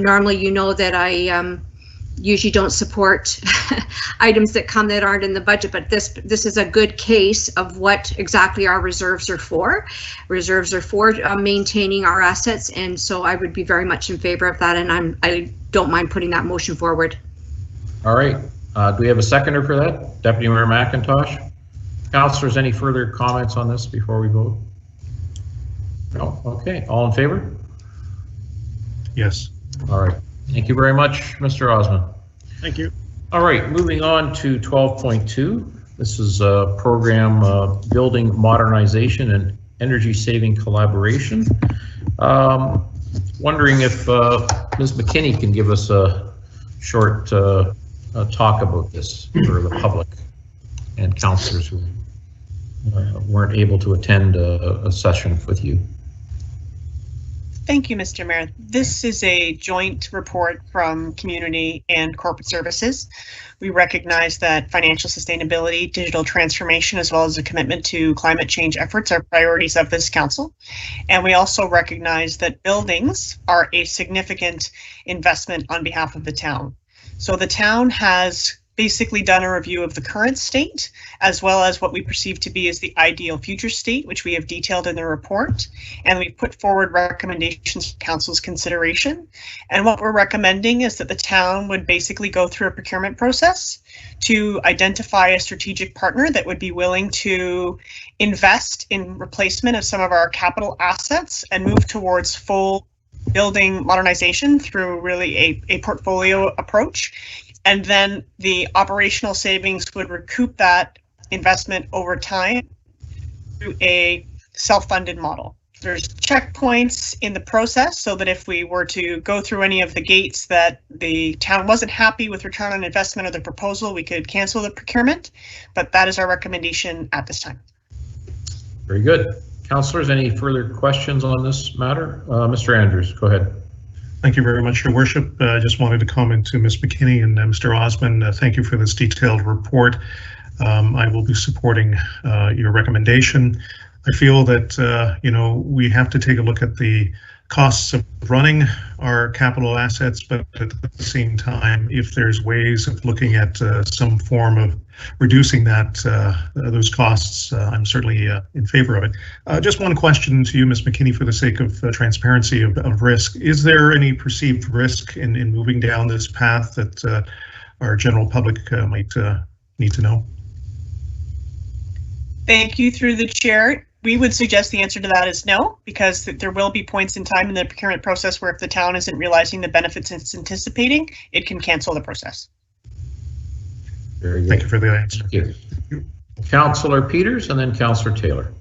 Normally, you know that I usually don't support items that aren't in the budget, but this is a good case of what exactly our reserves are for. Reserves are for maintaining our assets, and so I would be very much in favor of that, and I don't mind putting that motion forward. All right. Do we have a seconder for that? Deputy Mayor McIntosh? Councillors, any further comments on this before we vote? No? Okay. All in favor? Yes. All right. Thank you very much, Mr. Osmond. Thank you. All right, moving on to 12.2. This is a program building modernization and energy saving collaboration. Wondering if Ms. McKinney can give us a short talk about this for the public and councillors who weren't able to attend a session with you. Thank you, Mr. Mayor. This is a joint report from Community and Corporate Services. We recognize that financial sustainability, digital transformation, as well as a commitment to climate change efforts are priorities of this council. And we also recognize that buildings are a significant investment on behalf of the town. So the town has basically done a review of the current state, as well as what we perceive to be as the ideal future state, which we have detailed in the report. And we've put forward recommendations for council's consideration. And what we're recommending is that the town would basically go through a procurement process to identify a strategic partner that would be willing to invest in replacement of some of our capital assets and move towards full building modernization through really a portfolio approach. And then the operational savings would recoup that investment over time through a self-funded model. There's checkpoints in the process so that if we were to go through any of the gates that the town wasn't happy with return on investment of the proposal, we could cancel the procurement, but that is our recommendation at this time. Very good. Councillors, any further questions on this matter? Mr. Andrews, go ahead. Thank you very much, Your Worship. I just wanted to comment to Ms. McKinney and Mr. Osmond. Thank you for this detailed report. I will be supporting your recommendation. I feel that, you know, we have to take a look at the costs of running our capital assets, but at the same time, if there's ways of looking at some form of reducing that those costs, I'm certainly in favor of it. Just one question to you, Ms. McKinney, for the sake of transparency of risk. Is there any perceived risk in moving down this path that our general public might need to know? Thank you through the chair. We would suggest the answer to that is no, because there will be points in time in the procurement process where if the town isn't realizing the benefits it's anticipating, it can cancel the process. Very good. Thank you for the answer. Thank you. Councillor Peters and then Councillor Taylor.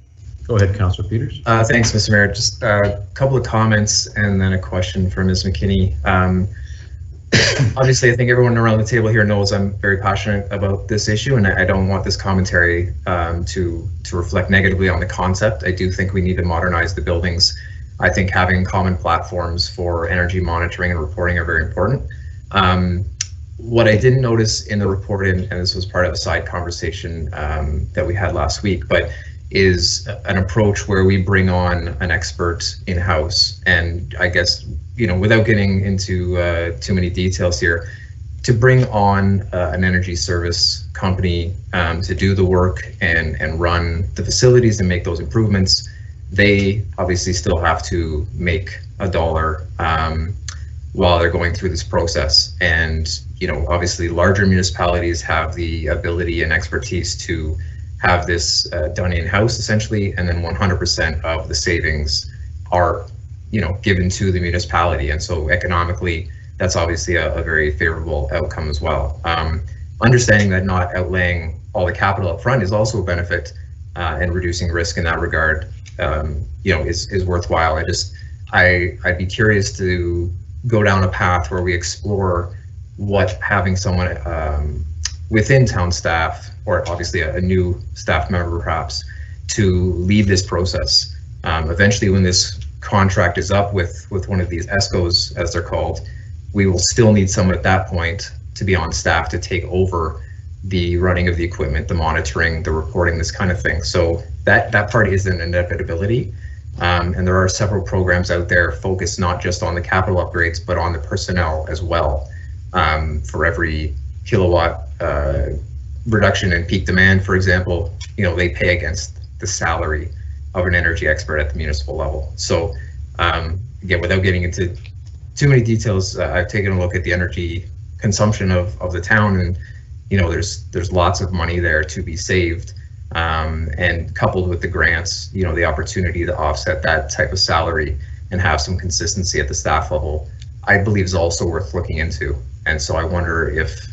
Go ahead, Councillor Peters. Thanks, Mr. Mayor. Just a couple of comments and then a question for Ms. McKinney. Obviously, I think everyone around the table here knows I'm very passionate about this issue, and I don't want this commentary to reflect negatively on the concept. I do think we need to modernize the buildings. I think having common platforms for energy monitoring and reporting are very important. What I didn't notice in the report, and this was part of a side conversation that we had last week, but is an approach where we bring on an expert in-house. And I guess, you know, without getting into too many details here, to bring on an energy service company to do the work and run the facilities and make those improvements, they obviously still have to make a dollar while they're going through this process. And, you know, obviously larger municipalities have the ability and expertise to have this done in-house essentially, and then 100% of the savings are, you know, given to the municipality. And so economically, that's obviously a very favorable outcome as well. Understanding that not outlaying all the capital up front is also a benefit, and reducing risk in that regard, you know, is worthwhile. I'd be curious to go down a path where we explore what having someone within town staff, or obviously a new staff member perhaps, to lead this process. Eventually, when this contract is up with one of these ESCOs, as they're called, we will still need someone at that point to be on staff to take over the running of the equipment, the monitoring, the reporting, this kind of thing. So that part is an inevitability. And there are several programs out there focused not just on the capital upgrades, but on the personnel as well. For every kilowatt reduction in peak demand, for example, you know, they pay against the salary of an energy expert at the municipal level. So again, without getting into too many details, I've taken a look at the energy consumption of the town, and you know, there's lots of money there to be saved, and coupled with the grants, you know, the opportunity to offset that type of salary and have some consistency at the staff level, I believe is also worth looking into. And so I wonder if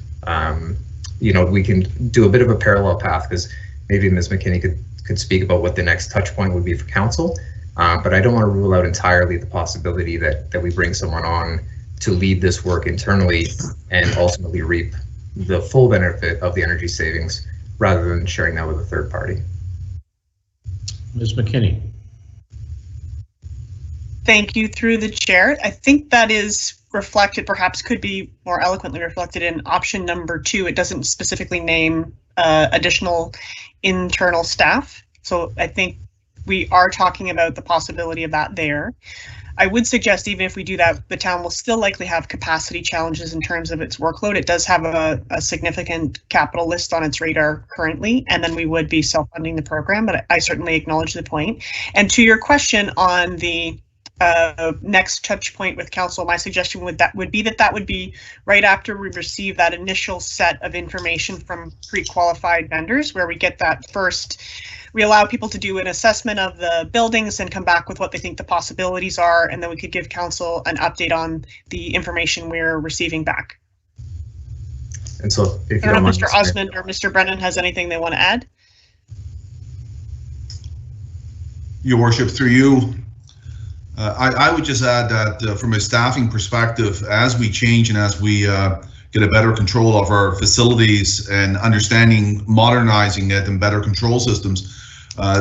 you know, we can do a bit of a parallel path, because maybe Ms. McKinney could speak about what the next touch point would be for council. But I don't want to rule out entirely the possibility that we bring someone on to lead this work internally and ultimately reap the full benefit of the energy savings rather than sharing that with a third party. Ms. McKinney. Thank you through the chair. I think that is reflected, perhaps could be more eloquently reflected in option number 2. It doesn't specifically name additional internal staff. So I think we are talking about the possibility of that there. I would suggest even if we do that, the town will still likely have capacity challenges in terms of its workload. It does have a significant capital list on its radar currently, and then we would be self-funding the program, but I certainly acknowledge the point. And to your question on the next touch point with council, my suggestion would be right after we receive that initial set of information from pre-qualified vendors, where we get that first, we allow people to do an assessment of the buildings and come back with what they think the possibilities are, and then we could give council an update on the information we're receiving back. And so if I don't know if Mr. Osmond or Mr. Brennan has anything they want to add. Your Worship, through you, I would just add that from a staffing perspective, as we change and as we get a better control of our facilities and understanding modernizing it and better control systems,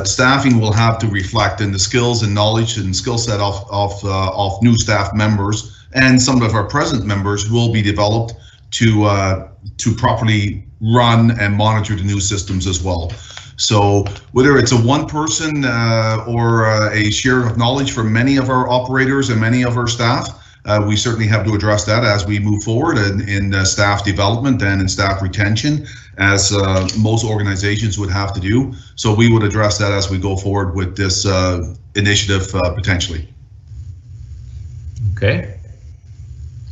Staffing will have to reflect in the skills and knowledge and skill set of new staff members, and some of our present members will be developed to properly run and monitor the new systems as well. So whether it's a one person or a share of knowledge for many of our operators and many of our staff, we certainly have to address that as we move forward in staff development and in staff retention, as most organizations would have to do. So we would address that as we go forward with this initiative potentially. Okay.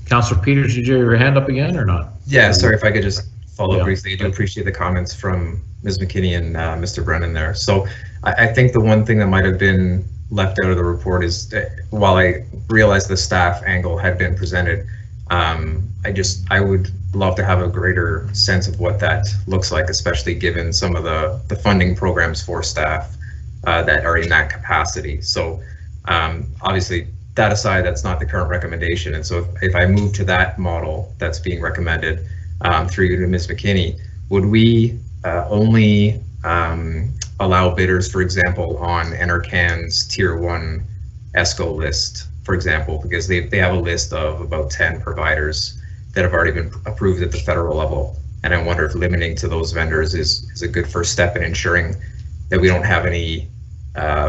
Councillor Peters, did you have your hand up again or not? Yeah, sorry if I could just follow up briefly. I do appreciate the comments from Ms. McKinney and Mr. Brennan there. So I think the one thing that might have been left out of the report is that while I realize the staff angle had been presented, I would love to have a greater sense of what that looks like, especially given some of the funding programs for staff that are in that capacity. So obviously, that aside, that's not the current recommendation. And so if I move to that model that's being recommended through you to Ms. McKinney, would we only allow bidders, for example, on NRCan's Tier 1 ESCO list, for example, because they have a list of about 10 providers that have already been approved at the federal level. And I wonder if limiting to those vendors is a good first step in ensuring that we don't have any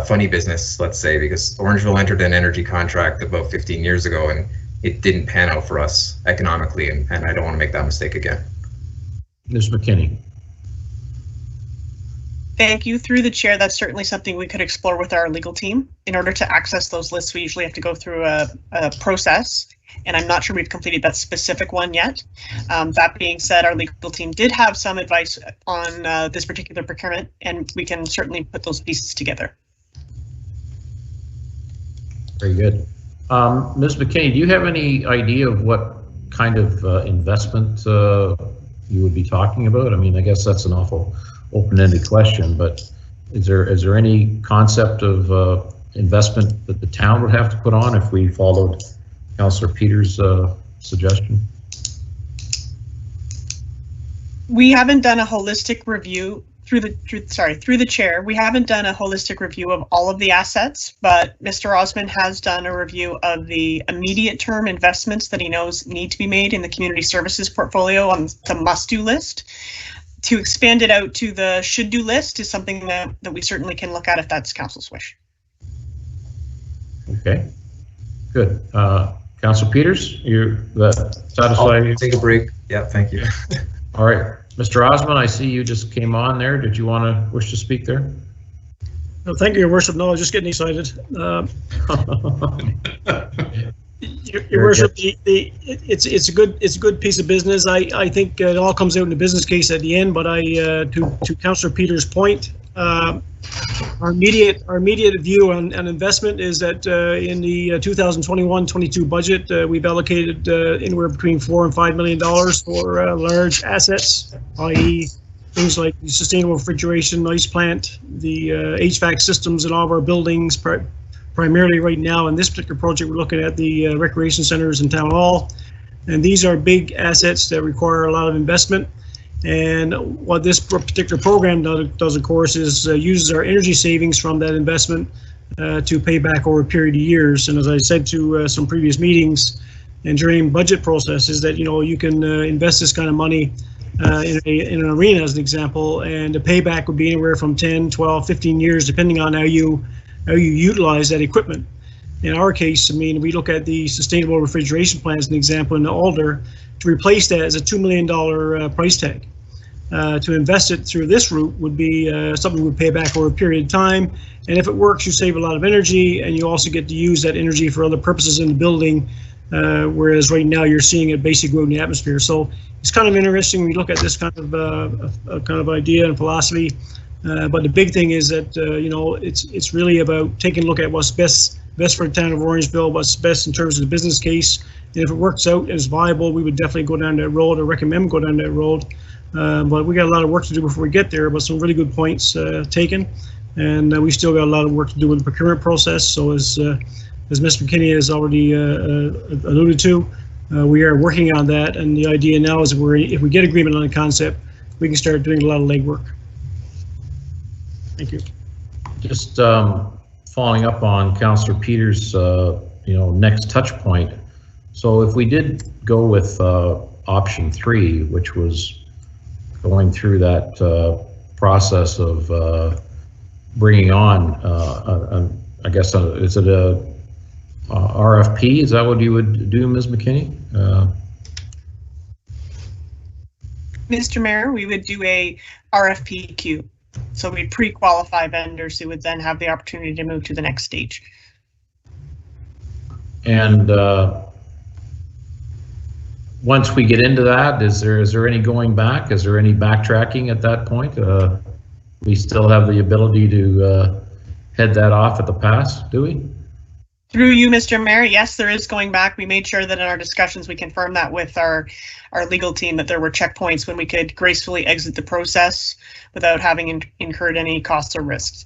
funny business, let's say, because Orangeville entered an energy contract about 15 years ago and it didn't pan out for us economically, and I don't want to make that mistake again. Ms. McKinney. Thank you. Through the chair, that's certainly something we could explore with our legal team. In order to access those lists, we usually have to go through a process, and I'm not sure we've completed that specific one yet. That being said, our legal team did have some advice on this particular procurement, and we can certainly put those pieces together. Very good. Ms. McKinney, do you have any idea of what kind of investment you would be talking about? I mean, I guess that's an awful open-ended question, but is there any concept of investment that the town would have to put on if we followed Councillor Peters' suggestion? We haven't done a holistic review through the chair. We haven't done a holistic review of all of the assets, but Mr. Osmond has done a review of the immediate term investments that he knows need to be made in the community services portfolio on the must-do list. To expand it out to the should-do list is something that we certainly can look at if that's council's wish. Okay, good. Councillor Peters, you're satisfied? I'll take a break. Yeah, thank you. All right, Mr. Osmond, I see you just came on there. Did you wish to speak there? No, thank you, Your Worship. No, I was just getting excited. Your Worship, it's a good piece of business. I think it all comes out in the business case at the end. But to Councillor Peters' point, our immediate view on investment is that in the 2021-22 budget, we've allocated anywhere between $4 and $5 million for large assets, i.e. things like the sustainable refrigeration, ice plant, the HVAC systems in all of our buildings. Primarily right now in this particular project, we're looking at the recreation centers and town hall. And these are big assets that require a lot of investment. And what this particular program does of course, is uses our energy savings from that investment to pay back over a period of years. And as I said to some previous meetings and during budget processes, that you can invest this kind of money in an arena, as an example, and the payback would be anywhere from 10, 12, 15 years, depending on how you utilize that equipment. In our case, I mean, we look at the sustainable refrigeration plant as an example in the Alder. To replace that as a $2 million price tag. To invest it through this route would be something we would pay back over a period of time. And if it works, you save a lot of energy, and you also get to use that energy for other purposes in the building. Whereas right now you're seeing it basically go in the atmosphere. So it's kind of interesting when you look at this kind of idea and philosophy. But the big thing is that it's really about taking a look at what's best for the town of Orangeville, what's best in terms of the business case. And if it works out and is viable, we would definitely go down that road, or recommend go down that road. But we got a lot of work to do before we get there. But some really good points taken, and we still got a lot of work to do with the procurement process. So as Ms. McKinney has already alluded to, we are working on that. And the idea now is if we get agreement on the concept, we can start doing a lot of legwork. Thank you. Just following up on Councillor Peters' next touch point. So if we did go with option 3, which was going through that process of bringing on, I guess, is it a RFP? Is that what you would do, Ms. McKinney? Mr. Mayor, we would do a RFP queue. So we'd pre-qualify vendors who would then have the opportunity to move to the next stage. And once we get into that, is there any going back? Is there any backtracking at that point? We still have the ability to head that off at the pass, do we? Through you, Mr. Mayor, yes, there is going back. We made sure that in our discussions we confirmed that with our legal team, that there were checkpoints when we could gracefully exit the process without having incurred any costs or risks.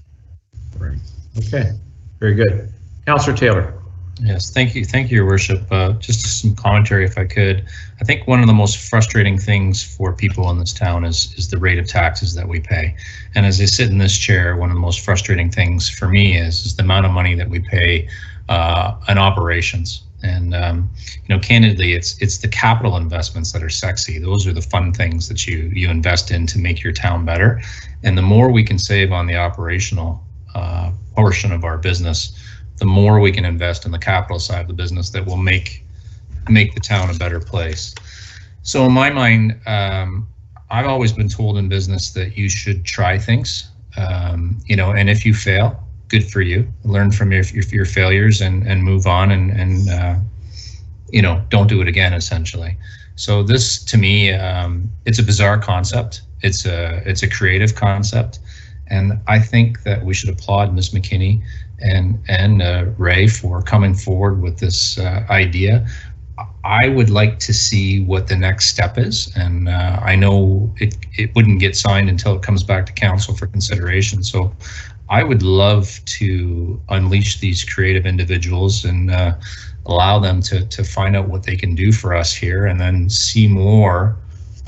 Right. Okay. Very good. Councillor Taylor. Yes, thank you, Your Worship. Just some commentary, if I could. I think one of the most frustrating things for people in this town is the rate of taxes that we pay. And as I sit in this chair, one of the most frustrating things for me is the amount of money that we pay on operations. And candidly, it's the capital investments that are sexy. Those are the fun things that you invest in to make your town better. And the more we can save on the operational portion of our business, the more we can invest in the capital side of the business that will make the town a better place. So in my mind, I've always been told in business that you should try things, and if you fail, good for you. Learn from your failures and move on and don't do it again, essentially. So this, to me, it's a bizarre concept. It's a creative concept, and I think that we should applaud Ms. McKinney and Ray for coming forward with this idea. I would like to see what the next step is, and I know it wouldn't get signed until it comes back to council for consideration. So I would love to unleash these creative individuals and allow them to find out what they can do for us here, and then see more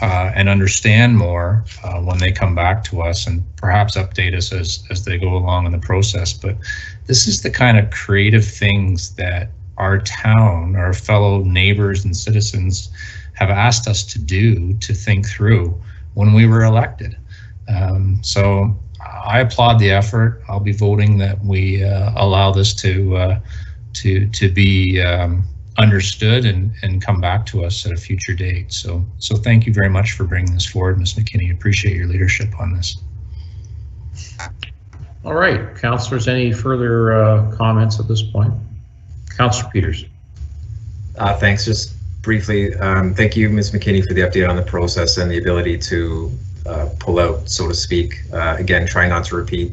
and understand more when they come back to us, and perhaps update us as they go along in the process. But this is the kind of creative things that our town, our fellow neighbors and citizens have asked us to do, to think through when we were elected. So I applaud the effort. I'll be voting that we allow this to be understood and come back to us at a future date. So thank you very much for bringing this forward, Ms. McKinney. Appreciate your leadership on this. All right, councillors, any further comments at this point? Councillor Peters. Thanks. Just briefly, thank you, Ms. McKinney, for the update on the process and the ability to pull out, so to speak. Again, try not to repeat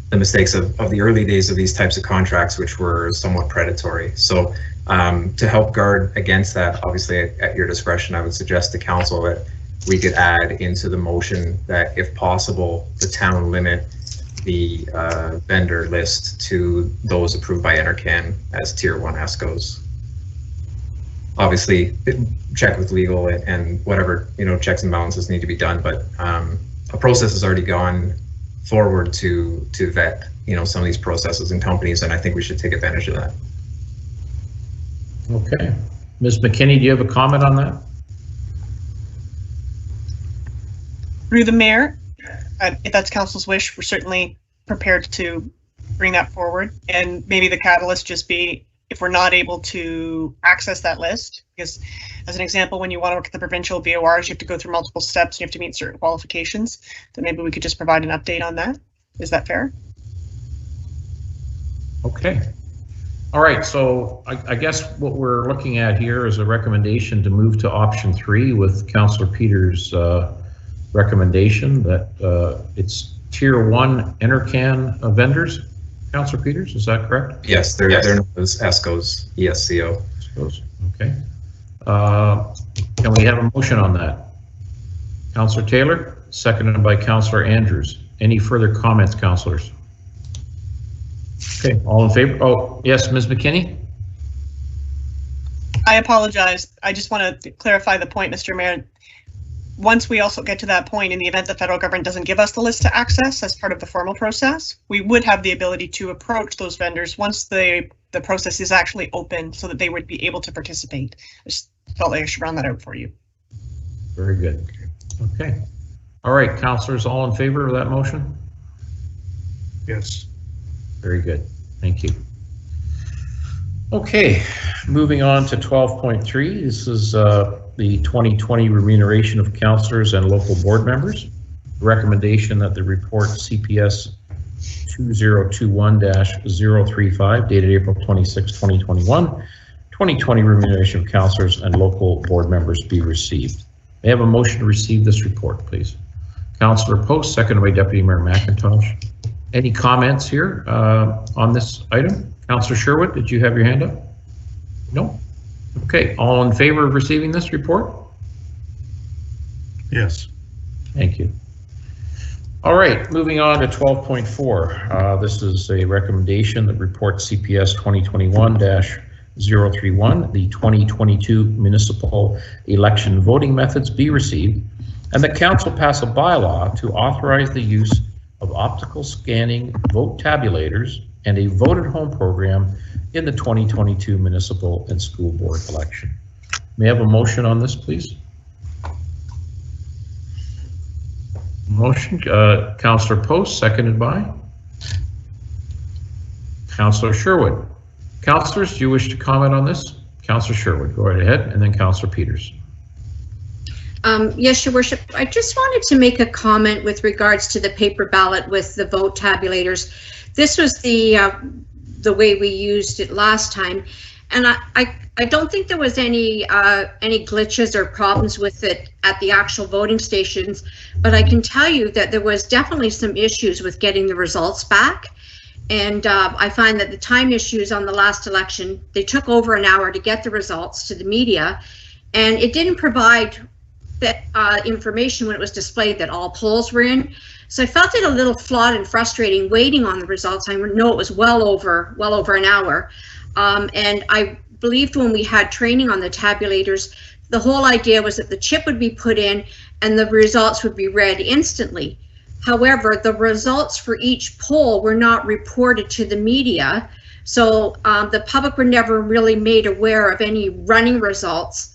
the mistakes of the early days of these types of contracts, which were somewhat predatory. So to help guard against that, obviously at your discretion, I would suggest to council that we could add into the motion that, if possible, the town limit the vendor list to those approved by NRCan as Tier 1 ESCOs. Obviously, check with legal and whatever checks and balances need to be done, but a process has already gone forward to vet some of these processes and companies, and I think we should take advantage of that. Okay, Ms. McKinney, do you have a comment on that? Through the mayor, if that's council's wish, we're certainly prepared to bring that forward, and maybe the catalyst just be if we're not able to access that list, because as an example, when you want to work at the provincial BORs, you have to go through multiple steps and you have to meet certain qualifications, then maybe we could just provide an update on that. Is that fair? Okay. All right, so I guess what we're looking at here is a recommendation to move to option 3 with Councillor Peters' recommendation that it's Tier 1 NRCan vendors. Councillor Peters, is that correct? Yes, they're known as ESCOs, ESCO. ESCOs, okay. Can we have a motion on that? Councillor Taylor, seconded by Councillor Andrews. Any further comments, councillors? Okay, all in favor? Oh, yes, Ms. McKinney? I apologize. I just want to clarify the point, Mr. Mayor. once we also get to that point, in the event the federal government doesn't give us the list to access as part of the formal process, we would have the ability to approach those vendors once the process is actually open so that they would be able to participate. I just felt like I should round that out for you. Very good. Okay. All right, councillors, all in favor of that motion? Yes. Very good. Thank you. Okay, moving on to 12.3. This is the 2020 remuneration of councillors and local board members. Recommendation that the report CPS 2021-035 dated April 26, 2021, 2020 remuneration of councillors and local board members be received. May I have a motion to receive this report, please? Councillor Post, seconded by Deputy Mayor McIntosh. Any comments here on this item? Councillor Sherwood, did you have your hand up? No? Okay, all in favor of receiving this report? Yes. Thank you. All right, moving on to 12.4. This is a recommendation that report CPS 2021-031, the 2022 municipal election voting methods be received, and the council pass a bylaw to authorize the use of optical scanning vote tabulators and a vote at home program in the 2022 municipal and school board election. May I have a motion on this, please? Motion, Councillor Post, seconded by Councillor Sherwood. Councillors, do you wish to comment on this? Councillor Sherwood, go right ahead, and then Councillor Peters. Yes, Your Worship. I just wanted to make a comment with regards to the paper ballot with the vote tabulators. This was the way we used it last time, and I don't think there was any glitches or problems with it at the actual voting stations, but I can tell you that there was definitely some issues with getting the results back. And I find that the time issues on the last election, they took over an hour to get the results to the media, and it didn't provide that information when it was displayed that all polls were in. So I felt it a little flawed and frustrating waiting on the results. I know it was well over an hour. And I believed when we had training on the tabulators, the whole idea was that the chip would be put in and the results would be read instantly. However, the results for each poll were not reported to the media. So the public were never really made aware of any running results.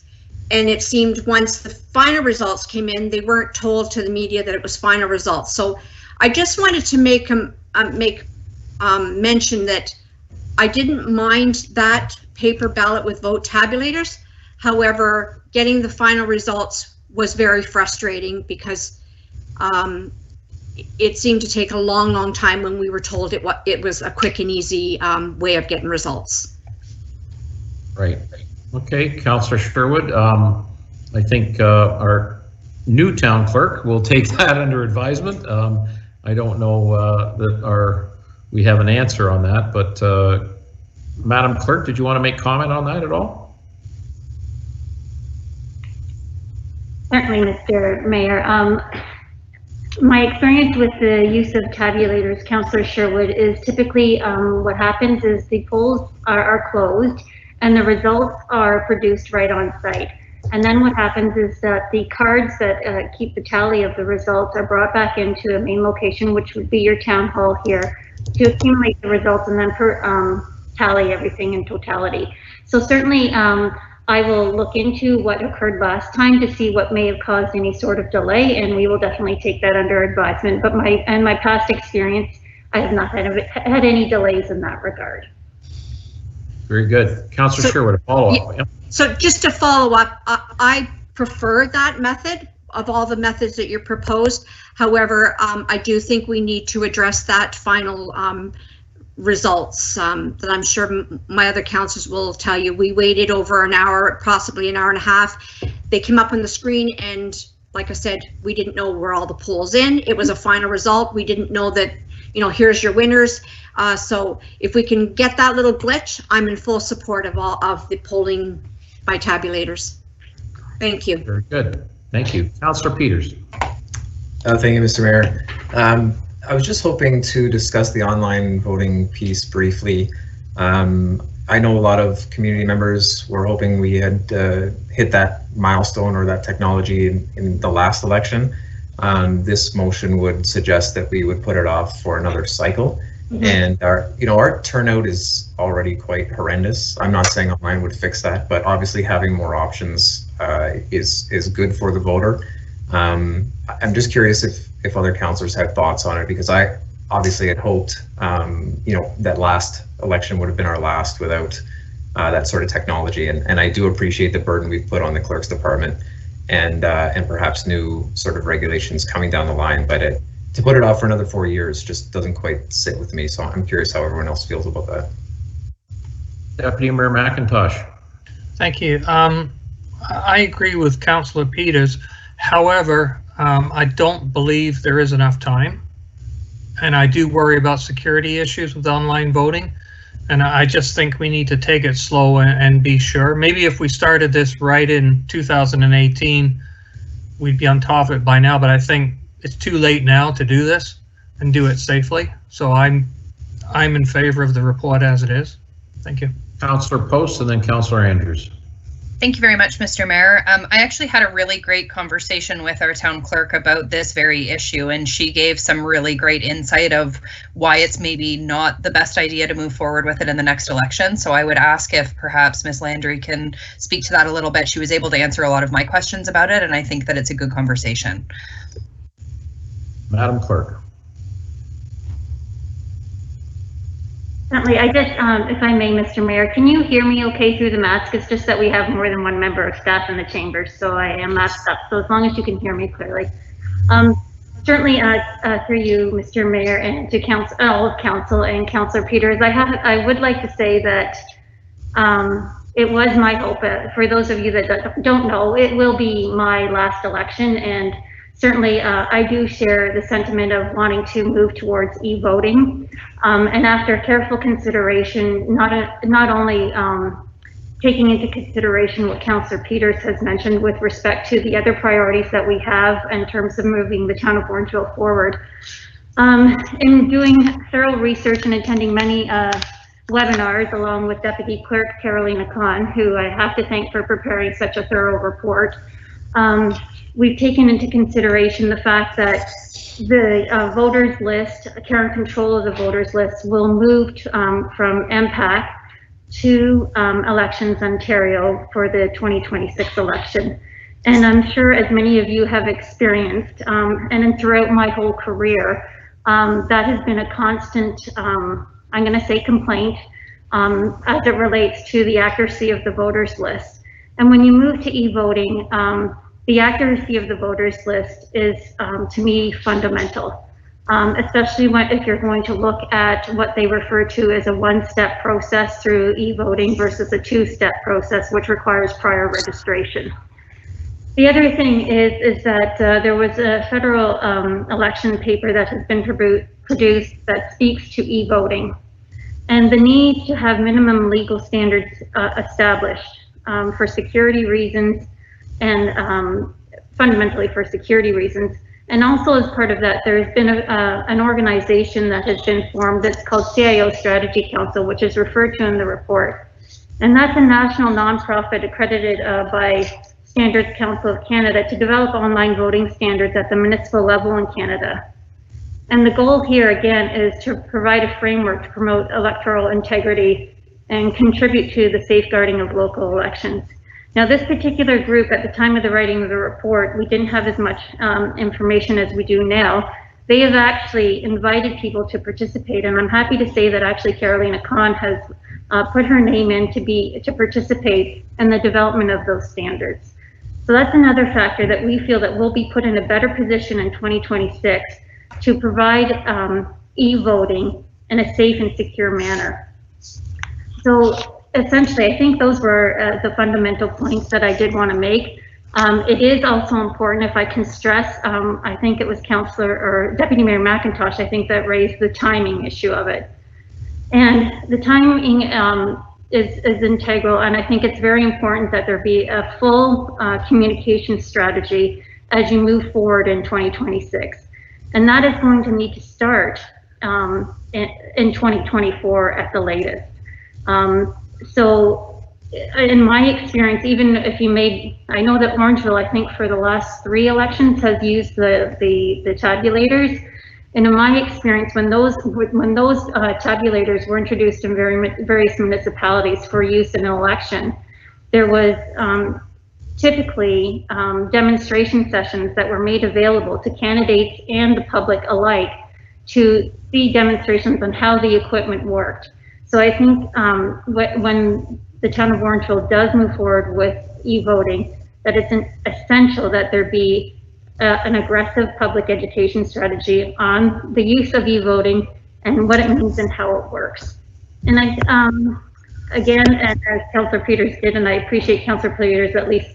And it seemed once the final results came in, they weren't told to the media that it was final results. So I just wanted to make mention that I didn't mind that paper ballot with vote tabulators. However, getting the final results was very frustrating because it seemed to take a long time when we were told it was a quick and easy way of getting results. Right. Okay, Councillor Sherwood, I think our new town clerk will take that under advisement. I don't know that we have an answer on that, but Madam Clerk, did you want to make comment on that at all? Certainly, Mr. Mayor. My experience with the use of tabulators, Councillor Sherwood, is typically what happens is the polls are closed and the results are produced right on site. And then what happens is that the cards that keep the tally of the results are brought back into a main location, which would be your town hall here, to accumulate the results and then tally everything in totality. So certainly I will look into what occurred last time to see what may have caused any sort of delay, and we will definitely take that under advisement. But my past experience, I have not had any delays in that regard. Very good. Councillor Sherwood, a follow-up. Yeah, so just to follow up, I prefer that method of all the methods that you proposed. However, I do think we need to address that final results that I'm sure my other councillors will tell you. We waited over an hour, possibly an hour and a half. They came up on the screen and like I said, we didn't know where all the polls in. It was a final result. We didn't know that, here's your winners. So if we can get that little glitch, I'm in full support of all of the polling by tabulators. Thank you. Very good. Thank you. Councillor Peters. Thank you, Mr. Mayor. I was just hoping to discuss the online voting piece briefly. I know a lot of community members were hoping we had hit that milestone or that technology in the last election. This motion would suggest that we would put it off for another cycle. And our turnout is already quite horrendous. I'm not saying online would fix that, but obviously having more options is good for the voter. I'm just curious if other councillors had thoughts on it, because I obviously had hoped that last election would have been our last without that sort of technology. And I do appreciate the burden we've put on the clerk's department and perhaps new sort of regulations coming down the line, but to put it off for another 4 years just doesn't quite sit with me. So I'm curious how everyone else feels about that. Deputy Mayor McIntosh. Thank you. I agree with Councillor Peters. However, I don't believe there is enough time. And I do worry about security issues with online voting. And I just think we need to take it slow and be sure. Maybe if we started this right in 2018, we'd be on top of it by now, but I think it's too late now to do this and do it safely. So I'm in favor of the report as it is. Thank you. Councillor Post and then Councillor Andrews. Thank you very much, Mr. Mayor. I actually had a really great conversation with our town clerk about this very issue, and she gave some really great insight of why it's maybe not the best idea to move forward with it in the next election. So I would ask if perhaps Ms. Landry can speak to that a little bit. She was able to answer a lot of my questions about it, and I think that it's a good conversation. Madam Clerk. Certainly, I just, if I may, Mr. Mayor, can you hear me okay through the mask? It's just that we have more than one member of staff in the chamber, so I am masked up. So as long as you can hear me clearly. Certainly, through you, Mr. Mayor, and to council, all of council and Councillor Peters, I would like to say that it was my hope, for those of you that don't know, it will be my last election, and certainly I do share the sentiment of wanting to move towards e-voting. And after careful consideration, not only taking into consideration what Councillor Peters has mentioned with respect to the other priorities that we have in terms of moving the town of Orangeville forward. In doing thorough research and attending many webinars along with Deputy Clerk Carolina Khan, who I have to thank for preparing such a thorough report, we've taken into consideration the fact that the voters list, care and control of the voters list will move from MPAC to Elections Ontario for the 2026 election. And I'm sure as many of you have experienced, and throughout my whole career, that has been a constant, I'm going to say complaint, as it relates to the accuracy of the voters list. And when you move to e-voting, the accuracy of the voters list is, to me, fundamental, especially if you're going to look at what they refer to as a one-step process through e-voting versus a two-step process, which requires prior registration. The other thing is that there was a federal election paper that has been produced that speaks to e-voting and the need to have minimum legal standards established for security reasons, and fundamentally for security reasons. And also as part of that, there's been an organization that has been formed that's called Cio Strategy Council, which is referred to in the report. And that's a national nonprofit accredited by Standards Council of Canada to develop online voting standards at the municipal level in Canada. And the goal here again is to provide a framework to promote electoral integrity and contribute to the safeguarding of local elections. Now, this particular group, at the time of the writing of the report, we didn't have as much information as we do now. They have actually invited people to participate, and I'm happy to say that actually Carolina Khan has put her name in to participate in the development of those standards. So that's another factor that we feel that we'll be put in a better position in 2026 to provide e-voting in a safe and secure manner. So essentially, I think those were the fundamental points that I did want to make. It is also important, if I can stress, I think it was Councillor or Deputy Mayor McIntosh, I think that raised the timing issue of it. And the timing is integral, and I think it's very important that there be a full communication strategy as you move forward in 2026. And that is going to need to start in 2024 at the latest. So in my experience, even if you made, I know that Orangeville, I think for the last 3 elections has used the tabulators. And in my experience, when those tabulators were introduced in various municipalities for use in an election, there was typically demonstration sessions that were made available to candidates and the public alike to see demonstrations on how the equipment worked. So I think when the town of Orangeville does move forward with e-voting, that it's essential that there be an aggressive public education strategy on the use of e-voting and what it means and how it works. And again, as Councillor Peters did, and I appreciate Councillor Peters at least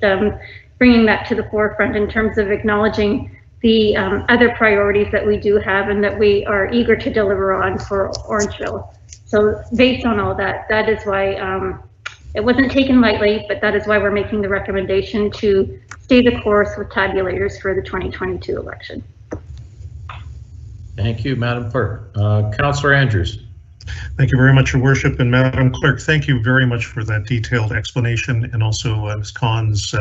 bringing that to the forefront in terms of acknowledging the other priorities that we do have and that we are eager to deliver on for Orangeville. So based on all that, that is why it wasn't taken lightly, but that is why we're making the recommendation to stay the course with tabulators for the 2022 election. Thank you, Madam Clerk. Councillor Andrews. Thank you very much, Your Worship, and Madam Clerk, thank you very much for that detailed explanation, and also Ms. Khan's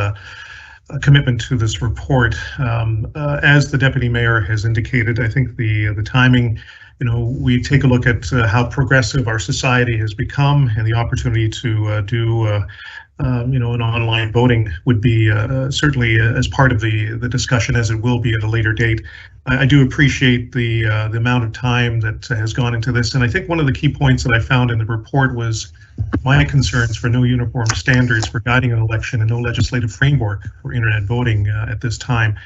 commitment to this report. As the Deputy Mayor has indicated, I think the timing, we take a look at how progressive our society has become, and the opportunity to do an online voting would be certainly as part of the discussion, as it will be at a later date. I do appreciate the amount of time that has gone into this, and I think one of the key points that I found in the report was my concerns for no uniform standards for guiding an election and no legislative framework for internet voting at this time.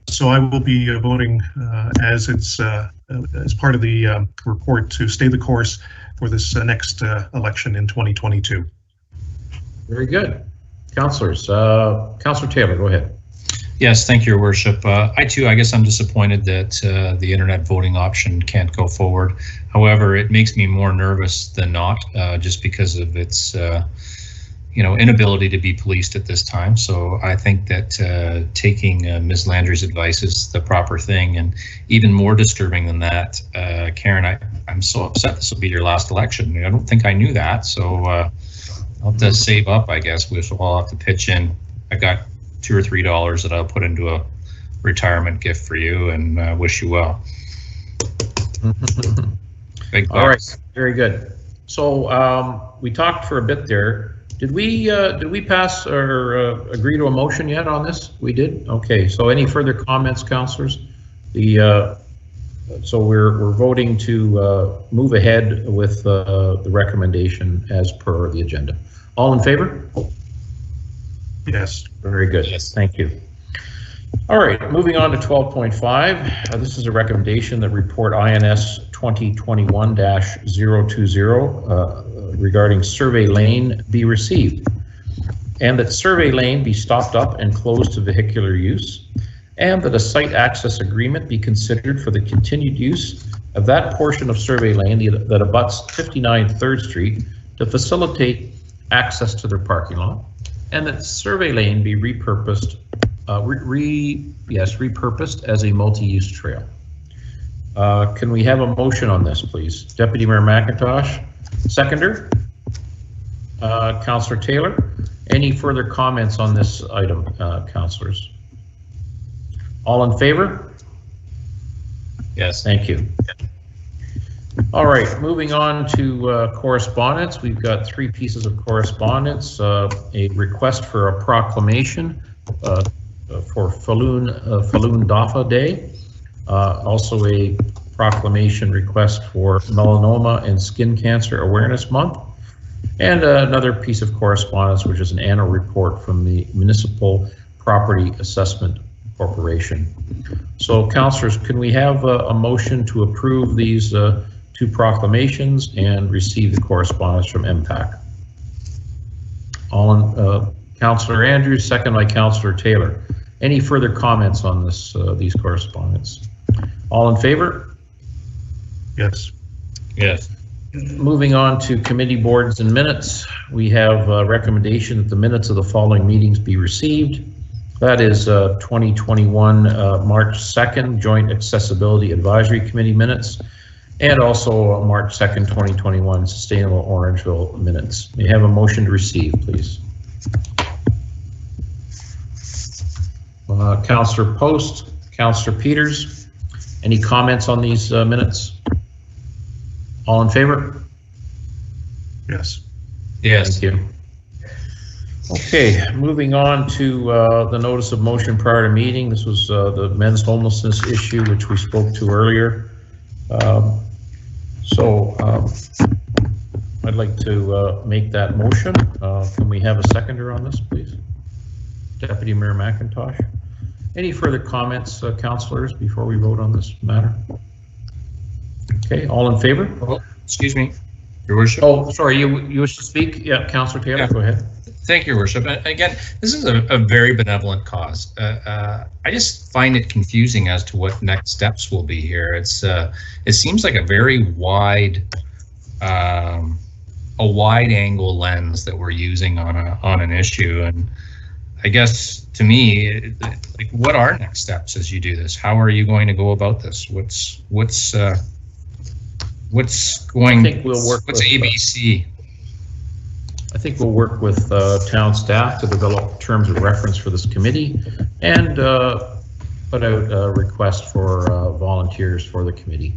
So I will be voting as part of the report to stay the course for this next election in 2022. Very good. Councillors, Councillor Taylor, go ahead. Yes, thank you, Your Worship. I guess I'm disappointed that the internet voting option can't go forward. However, it makes me more nervous than not, just because of its, inability to be policed at this time. So I think that taking Ms. Landry's advice is the proper thing, and even more disturbing than that, Karen, I'm so upset this will be your last election. I don't think I knew that, so I'll have to save up, I guess. We'll all have to pitch in. I got $2 or $3 that I'll put into a retirement gift for you, and wish you well. Big bucks. All right, very good. So we talked for a bit there. Did we pass or agree to a motion yet on this? We did. Okay. So any further comments, councillors? So we're voting to move ahead with the recommendation as per the agenda. All in favor? Yes. Very good. Yes. Thank you. All right, moving on to 12.5. This is a recommendation that report INS 2021-020 regarding Survey Lane be received, and that Survey Lane be stopped up and closed to vehicular use, and that a site access agreement be considered for the continued use of that portion of Survey Lane that abuts 59 3rd Street to facilitate access to their parking lot, and that Survey Lane be repurposed as a multi-use trail. Can we have a motion on this, please? Deputy Mayor McIntosh, seconder. Councillor Taylor, any further comments on this item, councillors? All in favor? Yes, thank you. All right, moving on to correspondence. We've got 3 pieces of correspondence. A request for a proclamation for Falun Dafa Day. Also a proclamation request for Melanoma and Skin Cancer Awareness Month. And another piece of correspondence, which is an annual report from the Municipal Property Assessment Corporation. So, councillors, can we have a motion to approve these 2 proclamations and receive the correspondence from MPAC? Councillor Andrews, second by Councillor Taylor. Any further comments on these correspondence? All in favor? Yes. Yes. Moving on to committee boards and minutes, we have a recommendation that the minutes of the following meetings be received. That is 2021 March 2nd Joint Accessibility Advisory Committee minutes, and also March 2nd, 2021 Sustainable Orangeville minutes. May I have a motion to receive, please? Councillor Post, Councillor Peters, any comments on these minutes? All in favor? Yes. Yes. Thank you. Okay, moving on to the notice of motion prior to meeting. This was the men's homelessness issue, which we spoke to earlier. I'd like to make that motion. Can we have a seconder on this, please? Deputy Mayor McIntosh. Any further comments, councillors, before we vote on this matter? Okay, all in favor? Oh, excuse me, Your Worship. Oh, sorry, you wish to speak? Yeah, Councillor Taylor, yeah. Go ahead. Thank you, Your Worship. Again, this is a very benevolent cause. I just find it confusing as to what next steps will be here. It seems like a very wide angle lens that we're using on an issue, and I guess to me, like, what are next steps as you do this? How are you going to go about this? What's going? I think we'll work. What's ABC? I think we'll work with town staff to develop terms of reference for this committee and put out a request for volunteers for the committee.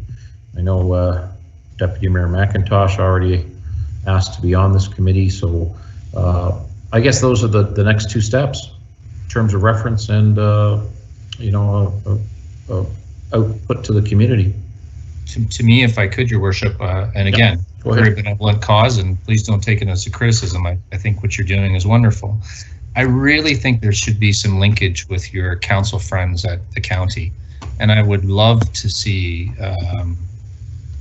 I know Deputy Mayor McIntosh already asked to be on this committee, so I guess those are the next two steps: terms of reference and output to the community. To me, if I could, Your Worship, and again, very benevolent cause, and please don't take it as a criticism. I think what you're doing is wonderful. I really think there should be some linkage with your council friends at the county, and I would love to see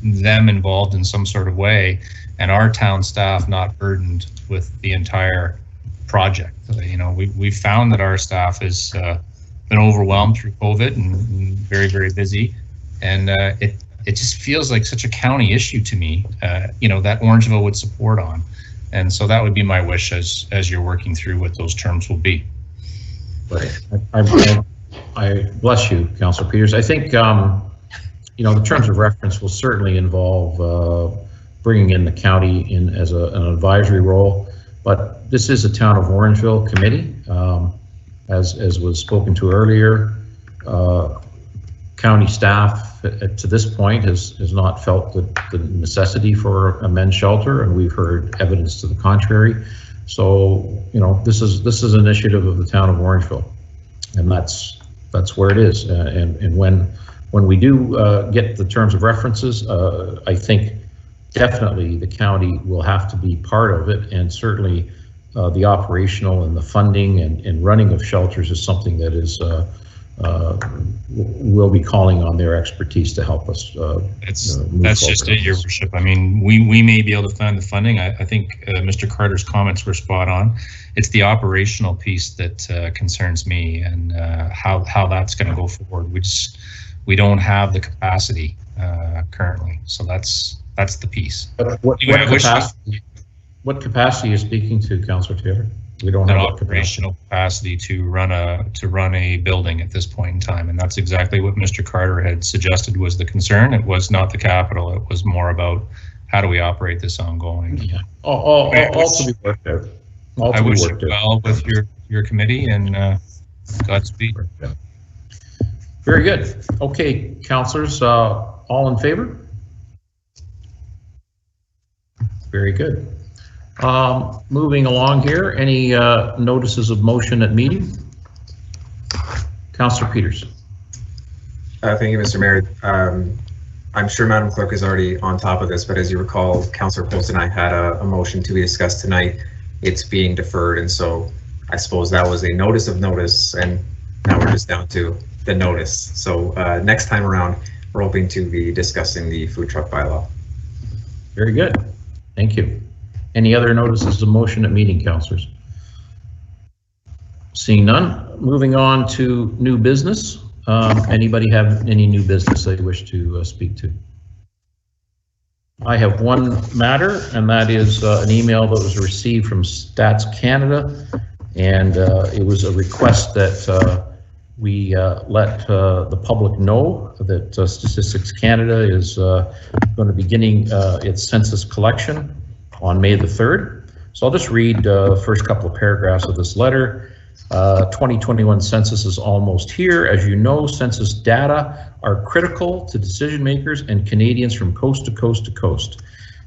them involved in some sort of way, and our town staff not burdened with the entire project. You know, we've found that our staff has been overwhelmed through COVID and very, very busy, and it just feels like such a county issue to me, that Orangeville would support on. And so that would be my wish as you're working through what those terms will be. Right. I bless you, Councillor Peters. I think, the terms of reference will certainly involve bringing in the county in as an advisory role, but this is a Town of Orangeville committee, as was spoken to earlier. County staff to this point has not felt the necessity for a men's shelter, and we've heard evidence to the contrary. So, this is an initiative of the Town of Orangeville, and that's where it is. And when we do get the terms of references, I think definitely the county will have to be part of it, and certainly the operational and the funding and running of shelters is something that is we'll be calling on their expertise to help us. That's just it, Your Worship. I mean, we may be able to find the funding. I think Mr. Carter's comments were spot on. It's the operational piece that concerns me, and how that's going to go forward. We don't have the capacity currently, so that's the piece. What capacity are you speaking to, Councillor Taylor? We don't have operational capacity to run a building at this point in time, and that's exactly what Mr. Carter had suggested was the concern. It was not the capital; it was more about how do we operate this ongoing. Yeah, all to be worked out. I wish you well with your committee, and Godspeed. Very good. Okay, councillors, all in favor? Very good. Moving along here, any notices of motion at meeting? Councillor Peters. Thank you, Mr. Mayor. I'm sure Madam Clerk is already on top of this, but as you recall, Councillor Post and I had a motion to be discussed tonight. It's being deferred, and so I suppose that was a notice of notice, and now we're just down to the notice. So next time around, we're hoping to be discussing the food truck bylaw. Very good. Thank you. Any other notices of motion at meeting, councillors? Seeing none, moving on to new business. Anybody have any new business they wish to speak to? I have one matter, and that is an email that was received from Stats Canada, and it was a request that we let the public know that Statistics Canada is going to be beginning its census collection on May the 3rd. So I'll just read the first couple of paragraphs of this letter. 2021 census is almost here. As you know, census data are critical to decision makers and Canadians from coast to coast to coast.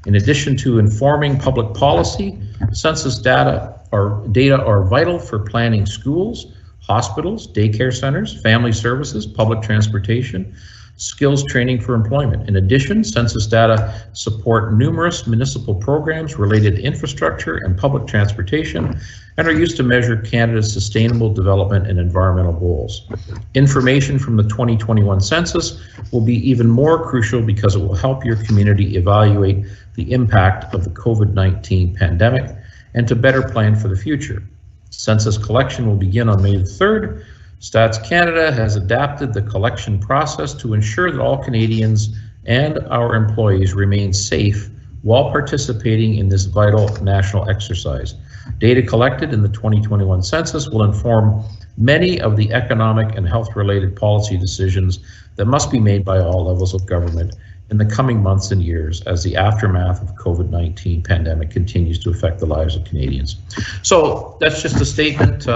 In addition to informing public policy, census data are vital for planning schools, hospitals, daycare centers, family services, public transportation, skills training for employment. In addition, census data support numerous municipal programs related to infrastructure and public transportation and are used to measure Canada's sustainable development and environmental goals. Information from the 2021 census will be even more crucial because it will help your community evaluate the impact of the COVID-19 pandemic and to better plan for the future. Census collection will begin on May the 3rd. Stats Canada has adapted the collection process to ensure that all Canadians and our employees remain safe while participating in this vital national exercise. Data collected in the 2021 census will inform many of the economic and health-related policy decisions that must be made by all levels of government in the coming months and years as the aftermath of COVID-19 pandemic continues to affect the lives of Canadians. So that's just a statement.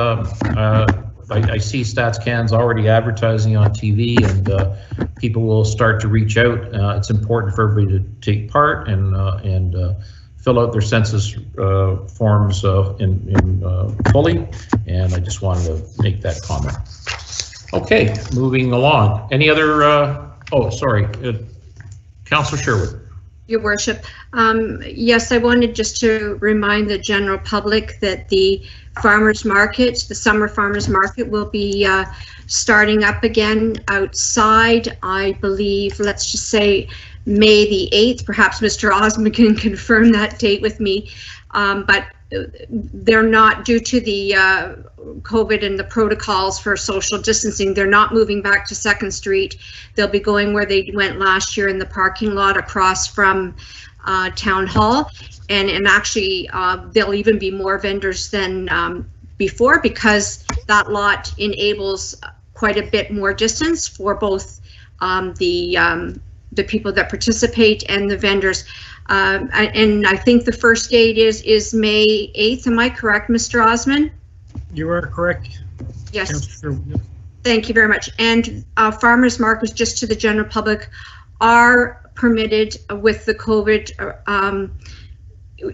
I see Stats Can's already advertising on TV, and people will start to reach out. It's important for everybody to take part and fill out their census forms fully, and I just wanted to make that comment. Okay, moving along. Any other, oh, sorry, Councillor Sherwood. Your Worship, yes, I wanted just to remind the general public that the farmers market, the summer farmers market, will be starting up again outside, I believe, let's just say May the 8th. Perhaps Mr. Osmond can confirm that date with me, but they're not, due to the COVID and the protocols for social distancing, they're not moving back to 2nd Street. They'll be going where they went last year in the parking lot across from Town Hall. And actually, there'll even be more vendors than before, because that lot enables quite a bit more distance for both the people that participate and the vendors. And I think the first date is May 8th. Am I correct, Mr. Osmond? You are correct. Yes. Thank you very much. And farmers markets, just to the general public, are permitted with the COVID,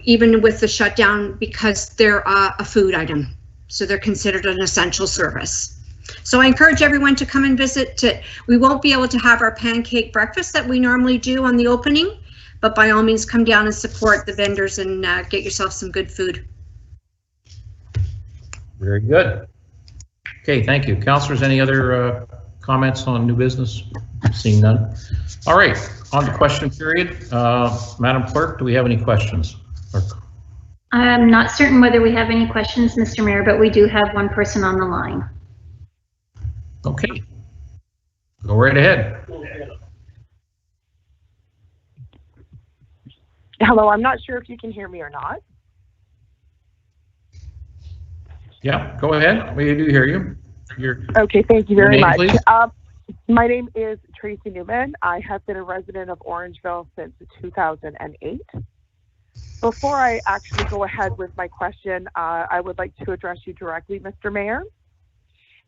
even with the shutdown, because they're a food item. So they're considered an essential service. So I encourage everyone to come and visit. We won't be able to have our pancake breakfast that we normally do on the opening, but by all means come down and support the vendors and get yourself some good food. Very good. Okay, thank you. Councillors, any other comments on new business? Seeing none. All right, on to question period. Madam Clerk, do we have any questions? I'm not certain whether we have any questions, Mr. Mayor, but we do have one person on the line. Okay, go right ahead. Hello, I'm not sure if you can hear me or not. Yeah, go ahead. We do hear you. Okay, thank you very much. Please. My name is Tracy Newman. I have been a resident of Orangeville since 2008. Before I actually go ahead with my question, I would like to address you directly, Mr. Mayor.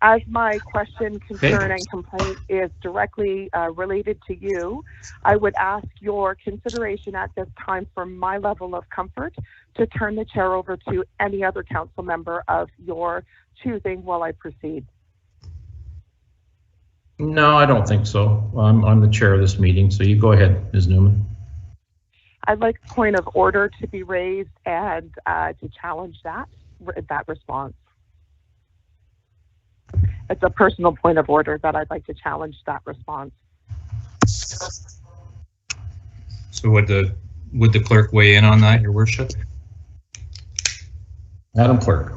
As my question, concern, and complaint is directly related to you, I would ask your consideration at this time for my level of comfort to turn the chair over to any other council member of your choosing while I proceed. No, I don't think so. I'm the chair of this meeting, so you go ahead, Ms. Newman. I'd like a point of order to be raised and to challenge that response. It's a personal point of order that I'd like to challenge that response. So would the clerk weigh in on that, Your Worship? Madam Clerk.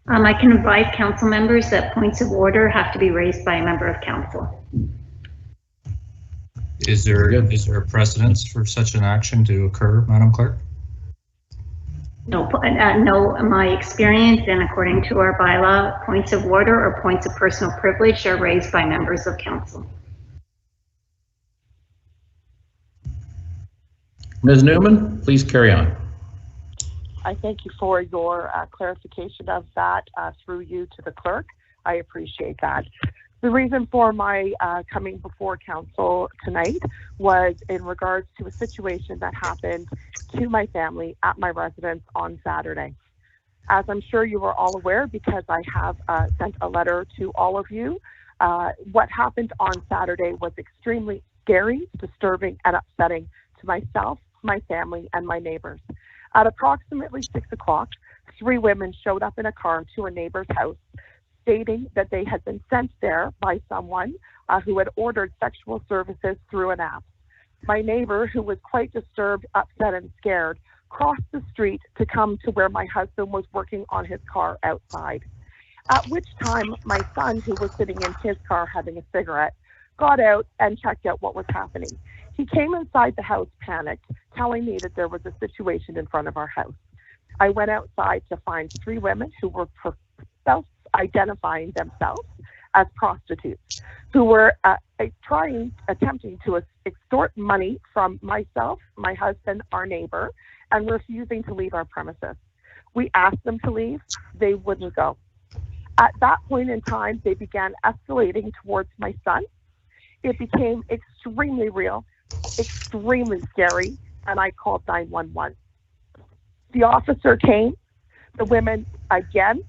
I can advise council members that points of order have to be raised by a member of council. Is there a precedence for such an action to occur, Madam Clerk? No, my experience and according to our bylaw, points of order or points of personal privilege are raised by members of council. Ms. Newman, please carry on. I thank you for your clarification of that through you to the clerk. I appreciate that. The reason for my coming before council tonight was in regards to a situation that happened to my family at my residence on Saturday. As I'm sure you are all aware, because I have sent a letter to all of you, what happened on Saturday was extremely scary, disturbing, and upsetting to myself, my family, and my neighbors. At approximately 6 o'clock, 3 women showed up in a car to a neighbor's house, stating that they had been sent there by someone who had ordered sexual services through an app. My neighbor, who was quite disturbed, upset, and scared, crossed the street to come to where my husband was working on his car outside. At which time, my son, who was sitting in his car having a cigarette, got out and checked out what was happening. He came inside the house panicked, telling me that there was a situation in front of our house. I went outside to find 3 women who were self-identifying themselves as prostitutes, who were attempting to extort money from myself, my husband, our neighbor, and refusing to leave our premises. We asked them to leave, they wouldn't go. At that point in time, they began escalating towards my son. It became extremely real, extremely scary, and I called 911. The officer came. The women, again,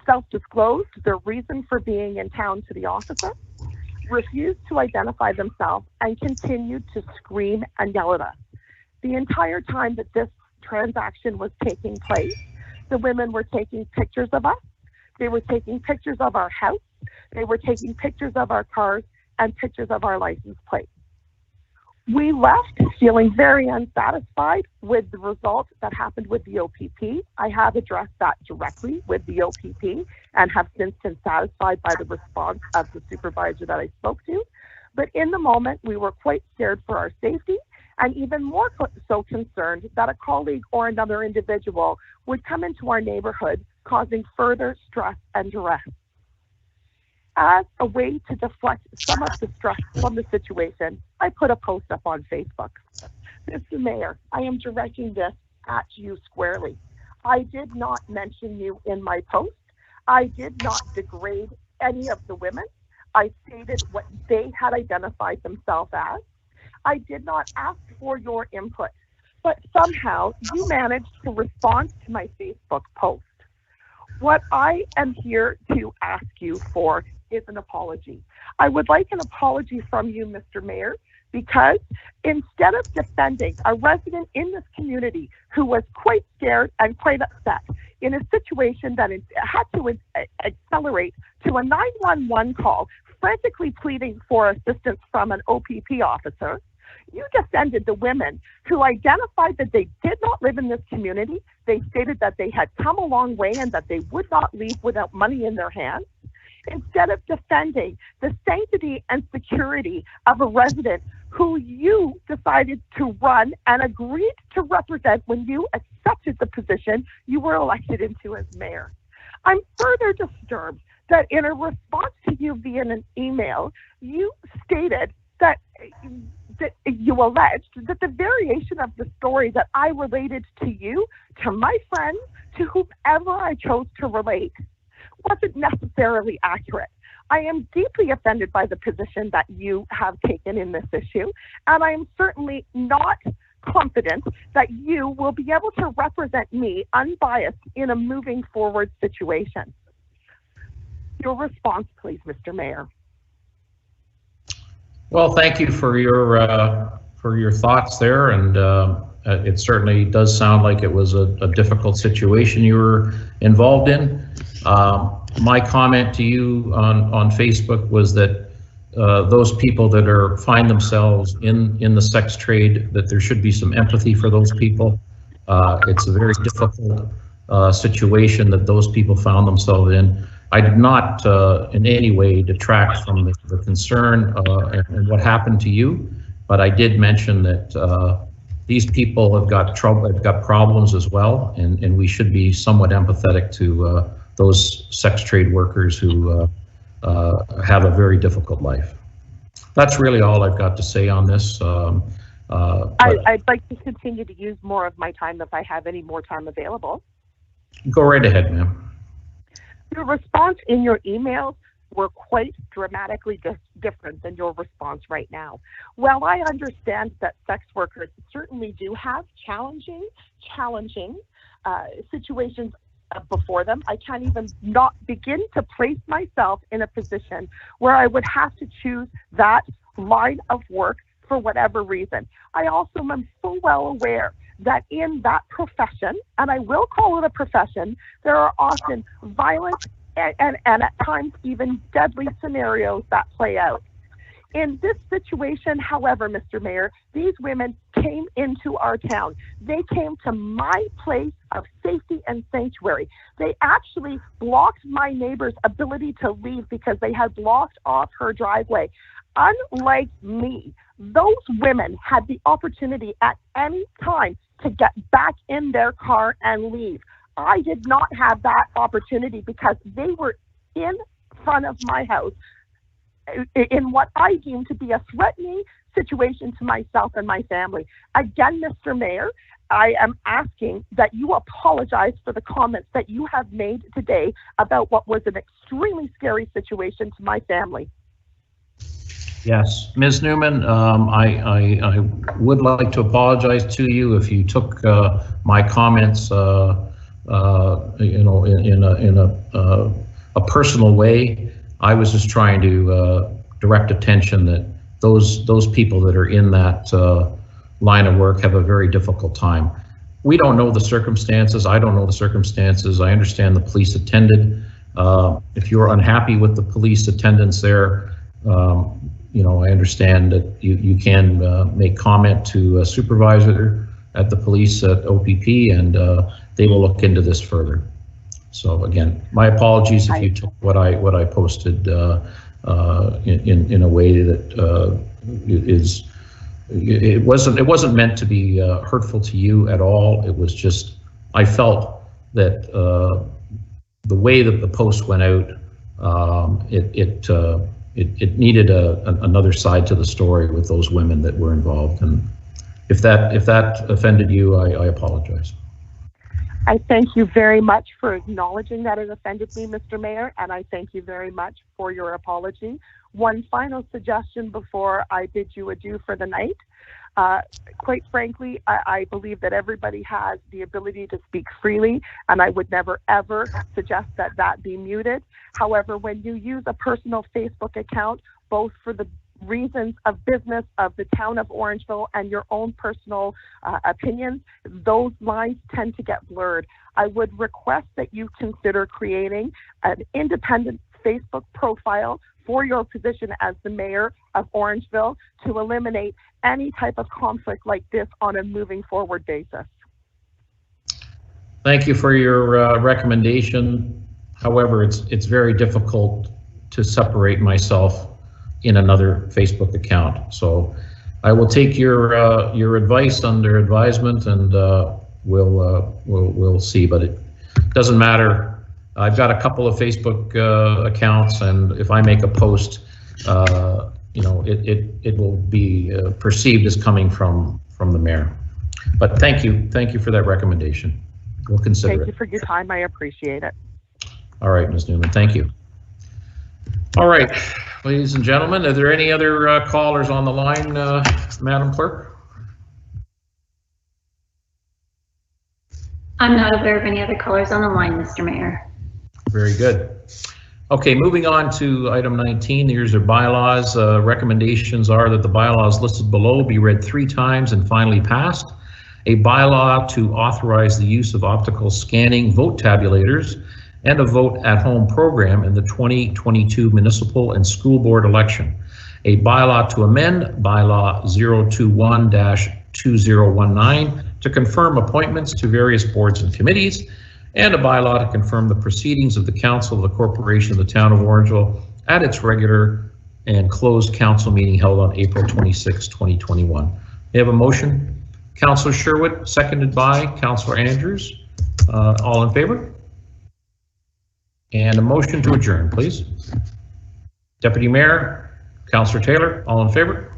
self-disclosed their reason for being in town to the officer, refused to identify themselves, and continued to scream and yell at us. The entire time that this transaction was taking place, the women were taking pictures of us. They were taking pictures of our house. They were taking pictures of our cars and pictures of our license plates. We left feeling very unsatisfied with the result that happened with the OPP. I have addressed that directly with the OPP and have since been satisfied by the response of the supervisor that I spoke to. But in the moment, we were quite scared for our safety, and even more so concerned that a colleague or another individual would come into our neighborhood, causing further stress and duress. As a way to deflect some of the stress from the situation, I put a post up on Facebook. Mr. Mayor, I am directing this at you squarely. I did not mention you in my post. I did not degrade any of the women. I stated what they had identified themselves as. I did not ask for your input, but somehow you managed to respond to my Facebook post. What I am here to ask you for is an apology. I would like an apology from you, Mr. Mayor, because instead of defending a resident in this community who was quite scared and quite upset in a situation that had to accelerate to a 911 call, frantically pleading for assistance from an OPP officer, you defended the women who identified that they did not live in this community. They stated that they had come a long way and that they would not leave without money in their hands. Instead of defending the sanctity and security of a resident who you decided to run and agreed to represent when you accepted the position you were elected into as mayor. I'm further disturbed that in a response to you via an email, you stated that you alleged that the variation of the story that I related to you, to my friends, to whomever I chose to relate, wasn't necessarily accurate. I am deeply offended by the position that you have taken in this issue, and I am certainly not confident that you will be able to represent me unbiased in a moving forward situation. Your response, please, Mr. Mayor. Well, thank you for your thoughts there, and it certainly does sound like it was a difficult situation you were involved in. My comment to you on Facebook was that those people that find themselves in the sex trade, that there should be some empathy for those people. It's a very difficult situation that those people found themselves in. I did not in any way detract from the concern and what happened to you, but I did mention that these people have got trouble, have got problems as well, and we should be somewhat empathetic to those sex trade workers who have a very difficult life. That's really all I've got to say on this. I'd like to continue to use more of my time if I have any more time available. Go right ahead, ma'am. Your response in your emails were quite dramatically different than your response right now. While I understand that sex workers certainly do have challenging situations before them, I can't even not begin to place myself in a position where I would have to choose that line of work for whatever reason. I also am full well aware that in that profession, and I will call it a profession, there are often violent and at times even deadly scenarios that play out. In this situation, however, Mr. Mayor, these women came into our town. They came to my place of safety and sanctuary. They actually blocked my neighbor's ability to leave because they had blocked off her driveway. Unlike me, those women had the opportunity at any time to get back in their car and leave. I did not have that opportunity because they were in front of my house in what I deem to be a threatening situation to myself and my family. Again, Mr. Mayor, I am asking that you apologize for the comments that you have made today about what was an extremely scary situation to my family. Yes, Ms. Newman, I would like to apologize to you if you took my comments, in a personal way. I was just trying to direct attention that those people that are in that line of work have a very difficult time. We don't know the circumstances. I don't know the circumstances. I understand the police attended. If you're unhappy with the police attendance there, I understand that you can make comment to a supervisor at the police at OPP, and they will look into this further. So again, my apologies if you took what I posted in a way that it wasn't meant to be hurtful to you at all. It was just, I felt that the way that the post went out, it needed another side to the story with those women that were involved. And if that offended you, I apologize. I thank you very much for acknowledging that it offended me, Mr. Mayor, and I thank you very much for your apology. One final suggestion before I bid you adieu for the night. Quite frankly, I believe that everybody has the ability to speak freely, and I would never ever suggest that be muted. However, when you use a personal Facebook account, both for the reasons of business of the town of Orangeville and your own personal opinions, those lines tend to get blurred. I would request that you consider creating an independent Facebook profile for your position as the mayor of Orangeville to eliminate any type of conflict like this on a moving forward basis. Thank you for your recommendation. However, it's very difficult to separate myself in another Facebook account. So I will take your advice under advisement, and we'll see. But it doesn't matter. I've got a couple of Facebook accounts, and if I make a post, it will be perceived as coming from the mayor. But thank you for that recommendation. We'll consider it. Thank you for your time. I appreciate it. All right, Ms. Newman. Thank you. All right, ladies and gentlemen, are there any other callers on the line, Madam Clerk? I'm not aware of any other callers on the line, Mr. Mayor. Very good. Okay, moving on to item 19. Here's our bylaws. Recommendations are that the bylaws listed below be read 3 times and finally passed. A bylaw to authorize the use of optical scanning vote tabulators and a vote at home program in the 2022 municipal and school board election. A bylaw to amend bylaw 021-2019 to confirm appointments to various boards and committees, and a bylaw to confirm the proceedings of the council of the corporation of the town of Orangeville at its regular and closed council meeting held on April 26, 2021. May I have a motion Councillor Sherwood, seconded by Councillor Andrews. All in favor? And a motion to adjourn, please. Deputy Mayor, Councillor Taylor, all in favor?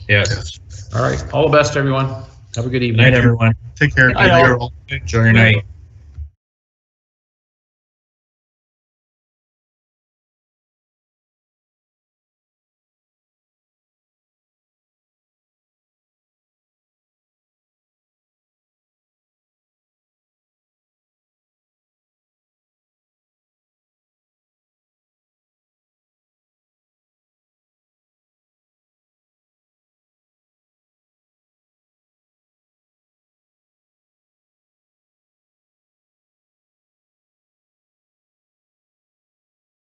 Yes. All right, all the best, everyone. Have a good evening. Night, everyone. Take care. Night, all. Enjoy your night.